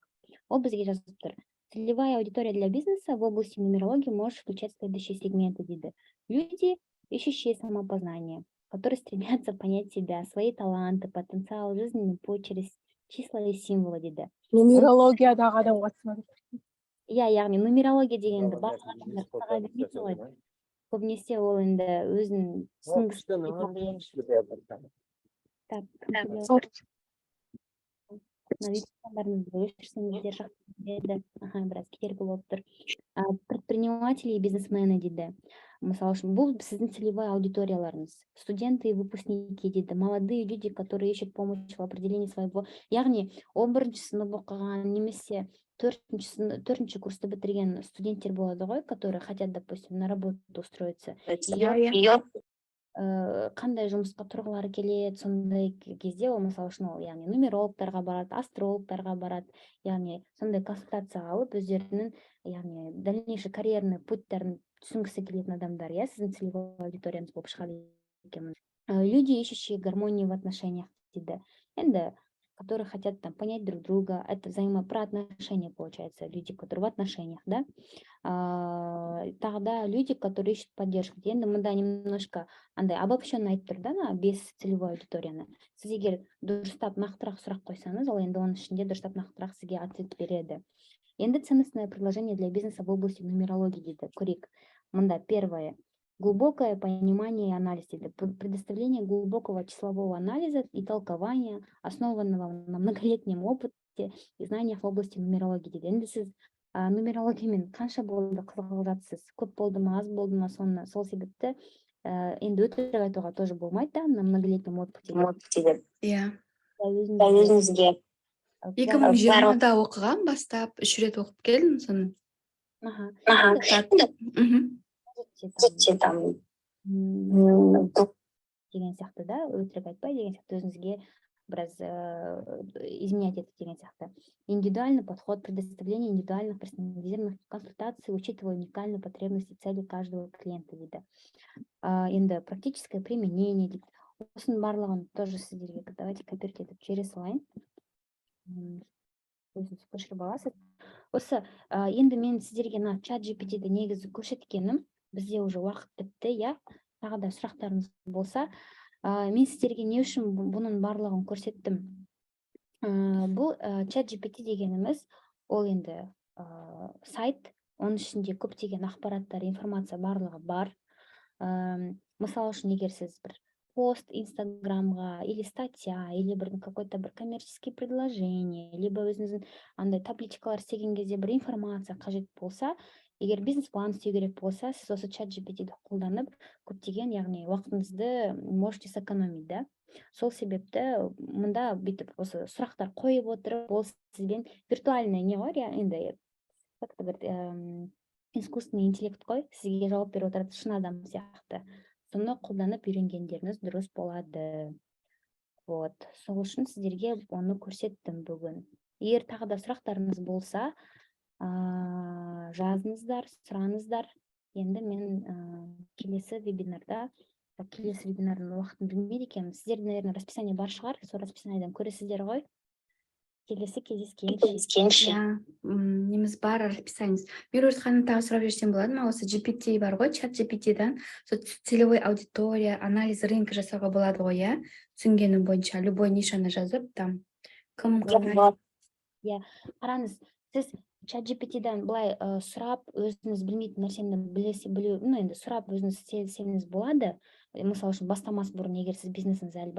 Ол бізге жазып тұр. Целевая аудитория для бизнеса в области нумерологии может включать следующие сегменты, дейді. Люди, ищущие самопознание, которые стремятся понять себя, свои таланты, потенциал, жизненный путь через числа и символы, дейді. Нумерологиядағы адам қатысады. Иә, яғни нумерология дегенді барлық адамдар қызыға бермейді ғой. Көбінесе ол енді өзін біраз кедергі болып тұр. Предприниматели и бизнесмены, дейді. Мысалы үшін, бұл сіздің целевая аудиторияларыңыз. Студенты и выпускники, дейді. Молодые люди, которые ищут помощь в определении своего. Яғни, 11-ші сынып оқыған немесе 4-ші курсты бітірген студенттер болады ғой, которые хотят, допустим, на работу устроиться. Қандай жұмысқа тұрғылары келеді, сондай кезде ол мысалы үшін ол, яғни нумерологтарға барады, астрологтарға барады, яғни сондай консультация алып өздерінің, яғни дальнейший карьерный путьтарын түсінгісі келетін адамдар, я сіздің целевой аудиторияңыз болып шығады екен. Люди, ищущие гармонии в отношениях, дейді. Енді которые хотят там понять друг друга, это про отношения, получается, люди, которые в отношениях, да, тогда люди, которые ищут поддержку, енді мында немножко андай обобщенно айтып тұр, да, без целевой аудиторияны. Сіз егер дұрыстап нақтырақ сұрақ қойсаңыз, ол енді оның ішінде дұрыстап нақтырақ сізге ответ береді. Енді ценностное предложение для бизнеса в области нумерологии, дейді. Көрейік. Мында первое. Глубокое понимание и анализ, дейді. Предоставление глубокого числового анализа и толкования, основанного на многолетнем опыте и знаниях в области нумерологии, дейді. Енді сіз нумерологиямен қанша болды қызығып жатсыз? Көп болды ма, аз болды ма? Сол себепті енді өтірік айтуға тоже болмайды, да, на многолетнем опыте. Иә. Өзіңізге 2020-да оқыған, бастап 3 рет оқып келдім соны. Деген сияқты, да, өтірік айтпай деген сияқты, өзіңізге біраз изменять етіп деген сияқты. Индивидуальный подход, предоставление индивидуальных персонализированных консультаций, учитывая уникальные потребности и цели каждого клиента, дейді. Енді практическое применение, дейді. Осының барлығын тоже сіздерге, давайте копировать етіп жібере салайын. Өзіңіз көшіріп аласыз. Осы енді мен сіздерге чат GPT-ді негізі көрсеткенім, бізде уже уақыт бітті, я. Тағы да сұрақтарыңыз болса, мен сіздерге не үшін бұның барлығын көрсеттім? Бұл чат GPT дегеніміз, ол енді сайт, оның ішінде көптеген ақпараттар, информация барлығы бар. Мысалы үшін, егер сіз бір пост Инстаграмға, или статья, или какой-то бір коммерческий предложение, либо өзіңіздің андай табличкалар істеген кезде бір информация қажет болса, егер бизнес-план істеу керек болса, сіз осы чат GPT-ді қолданып, көптеген, яғни уақытыңызды можете сэкономить, да? Сол себепті мұнда бүйтіп осы сұрақтар қойып отырып, ол сізбен виртуальный не ғой, енді искусственный интеллект қой, сізге жауап беріп отырады, шын адам сияқты. Соны қолданып үйренгендеріңіз дұрыс болады. Вот. Сол үшін сіздерге оны көрсеттім бүгін. Егер тағы да сұрақтарыңыз болса, жазыңыздар, сұраңыздар. Енді мен келесі вебинардың уақытын білмейді екенмін. Сіздерде, наверное, расписание бар шығар, сол расписаниеден көресіздер ғой. Келесі кездескенше. Неміз бар расписаниеңіз. Мирус ханым тағы сұрап жіберсем болады ма? Осы GPT бар ғой, чат GPT-дан целевой аудитория, анализ рынка жасауға болады ғой, я? Түсінгенім бойынша, любой нишаны жазып, там, кім қалай. Қараңыз, сіз чат GPT-дан былай сұрап, өзіңіз білмейтін нәрсені білу, енді сұрап өзіңіз сеніңіз болады. Мысалы үшін, бастамас бұрын, егер сіз бизнесіңіз әлі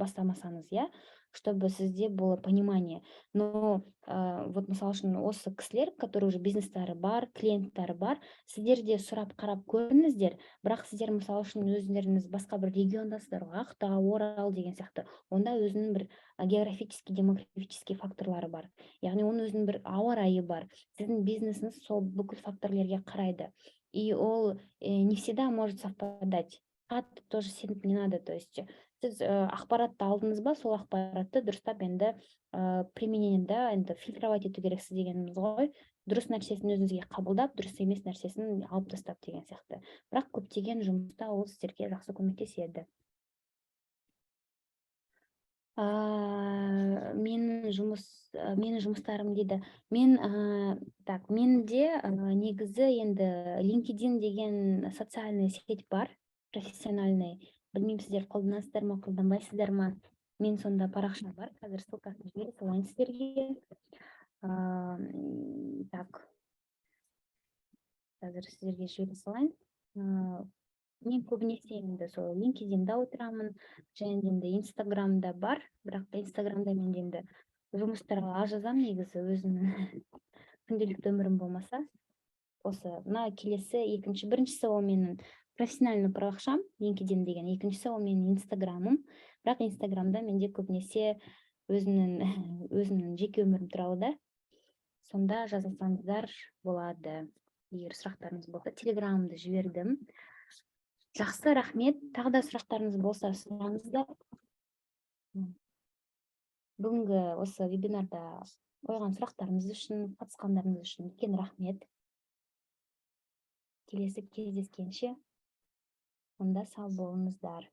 бастамасаңыз, я? Чтобы сізде было понимание. Но вот мысалы үшін осы кісілер, которые уже бизнестары бар, клиенттары бар, сіздерде сұрап қарап көріңіздер, бірақ сіздер мысалы үшін өздеріңіз басқа бір региондасыздар, Ақтау, Орал деген сияқты, онда өзінің бір географический, демографический факторлары бар. Яғни оның өзінің бір ауа райы бар. Сіздің бизнесіңіз сол бүкіл факторлерге қарайды. И ол не всегда может совпадать. Қатты тоже сеніп не надо, то есть сіз ақпаратты алдыңыз ба, сол ақпаратты дұрыстап енді применениеда енді фильтровать ету керексіз дегеніміз ғой. Дұрыс нәрсесін өзіңізге қабылдап, дұрыс емес нәрсесін алып тастап деген сияқты. Бірақ көптеген жұмыста ол сіздерге жақсы көмектеседі. Менің жұмыстарым дейді. Менде негізі енді LinkedIn деген социальный сеть бар, профессиональный. Білмеймін, сіздер қолданасыздар ма, қолданбайсыздар ма. Мен сонда парақша бар, қазір ссылкасын жібере салайын сіздерге. Қазір сіздерге жібере салайын. Мен көбінесе енді сол LinkedIn-да отырамын, және енді Instagram-да бар, бірақ Instagram-да мен енді жұмыстарға аз жазамын негізі, өзімнің күнделікті өмірім болмаса. Осы мына келесі біріншісі ол менің профессиональный парақшам, LinkedIn деген, екіншісі ол менің Instagram-ым, бірақ Instagram-да менде көбінесе өзімнің жеке өмірім туралы да, сонда жазылсаңыздар болады. Егер сұрақтарыңыз болса, Telegram-ды жібердім. Жақсы, рахмет. Тағы да сұрақтарыңыз болса, сұраңыздар. Бүгінгі осы вебинарда қойған сұрақтарыңыз үшін, қатысқандарыңыз үшін үлкен рахмет. Келесі кездескенше, онда сау болыңыздар.